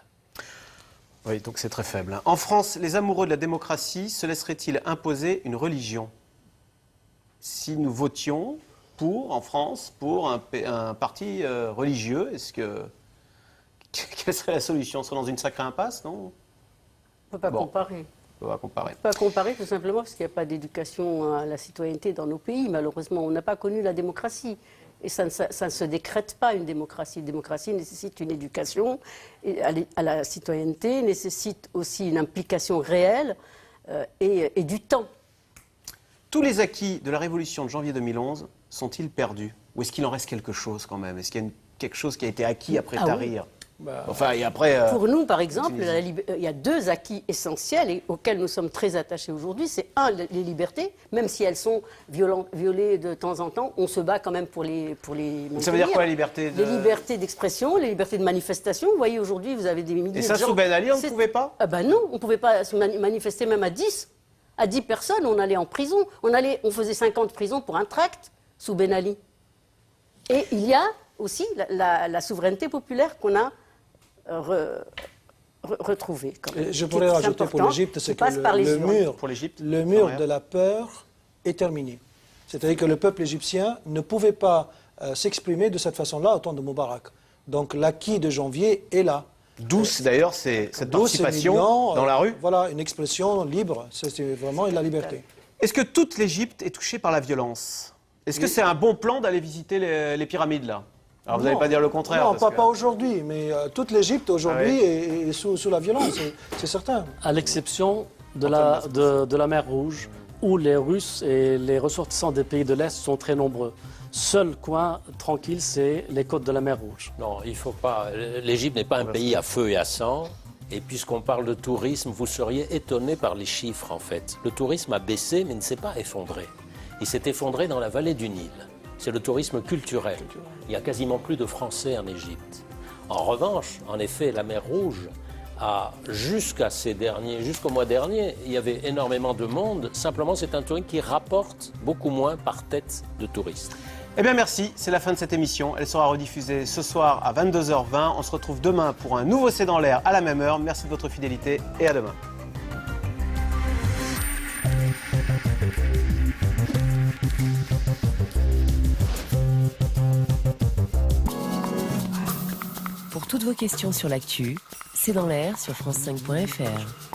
Oui, donc c'est très faible. En France, les amoureux de la démocratie se laisseraient-ils imposer une religion? Si nous votions en France, pour un parti religieux, quelle serait la solution? On serait dans une sacrée impasse, non? On ne peut pas comparer. On va comparer. On ne peut pas comparer tout simplement parce qu'il n'y a pas d'éducation à la citoyenneté dans nos pays. Malheureusement, on n'a pas connu la démocratie. Et ça ne se décrète pas, une démocratie. Une démocratie nécessite une éducation à la citoyenneté, nécessite aussi une implication réelle et du temps. Tous les acquis de la révolution de janvier 2011 sont-ils perdus? Ou est-ce qu'il en reste quelque chose quand même? Est-ce qu'il y a quelque chose qui a été acquis après Tahrir? Enfin, et après, pour nous, par exemple, il y a 2 acquis essentiels et auxquels nous sommes très attachés aujourd'hui. C'est les libertés, même si elles sont violées de temps en temps, on se bat quand même pour les maintenir. Ça veut dire quoi, la liberté Les libertés d'expression, les libertés de manifestation. Vous voyez, aujourd'hui, vous avez des milliers de gens... Et ça, sous Ben Ali, on ne pouvait pas? Non, on ne pouvait pas se manifester même à 10. À 10 personnes, on allait en prison. On faisait 50 prisons pour un tract sous Ben Ali. Et il y a aussi la souveraineté populaire qu'on a retrouvée. Je pourrais rajouter pour l'Égypte, c'est que le mur de la peur est terminé. C'est-à-dire que le peuple égyptien ne pouvait pas s'exprimer de cette façon-là au temps de Moubarak. Donc l'acquis de janvier est là. D'où d'ailleurs cette participation dans la rue? Voilà, une expression libre, c'est vraiment la liberté. Est-ce que toute l'Égypte est touchée par la violence? Est-ce que c'est un bon plan d'aller visiter les pyramides là? Alors vous n'allez pas dire le contraire? Non, pas aujourd'hui, mais toute l'Égypte aujourd'hui est sous la violence, c'est certain. À l'exception de la mer Rouge, où les Russes et les ressortissants des pays de l'Est sont très nombreux. Seul coin tranquille, c'est les côtes de la mer Rouge. Non, il ne faut pas. L'Égypte n'est pas un pays à feu et à sang. Et puisqu'on parle de tourisme, vous seriez étonné par les chiffres en fait. Le tourisme a baissé, mais ne s'est pas effondré. Il s'est effondré dans la vallée du Nil. C'est le tourisme culturel. Il n'y a quasiment plus de Français en Égypte. En revanche, en effet, la mer Rouge, jusqu'au mois dernier, il y avait énormément de monde. Simplement, c'est un tourisme qui rapporte beaucoup moins par tête de touristes. Eh bien merci, c'est la fin de cette émission. Elle sera rediffusée ce soir à 22h20. On se retrouve demain pour un nouveau C'est dans l'air à la même heure. Merci de votre fidélité et à demain. Pour toutes vos questions sur l'actu, C'est dans l'air sur France5.fr.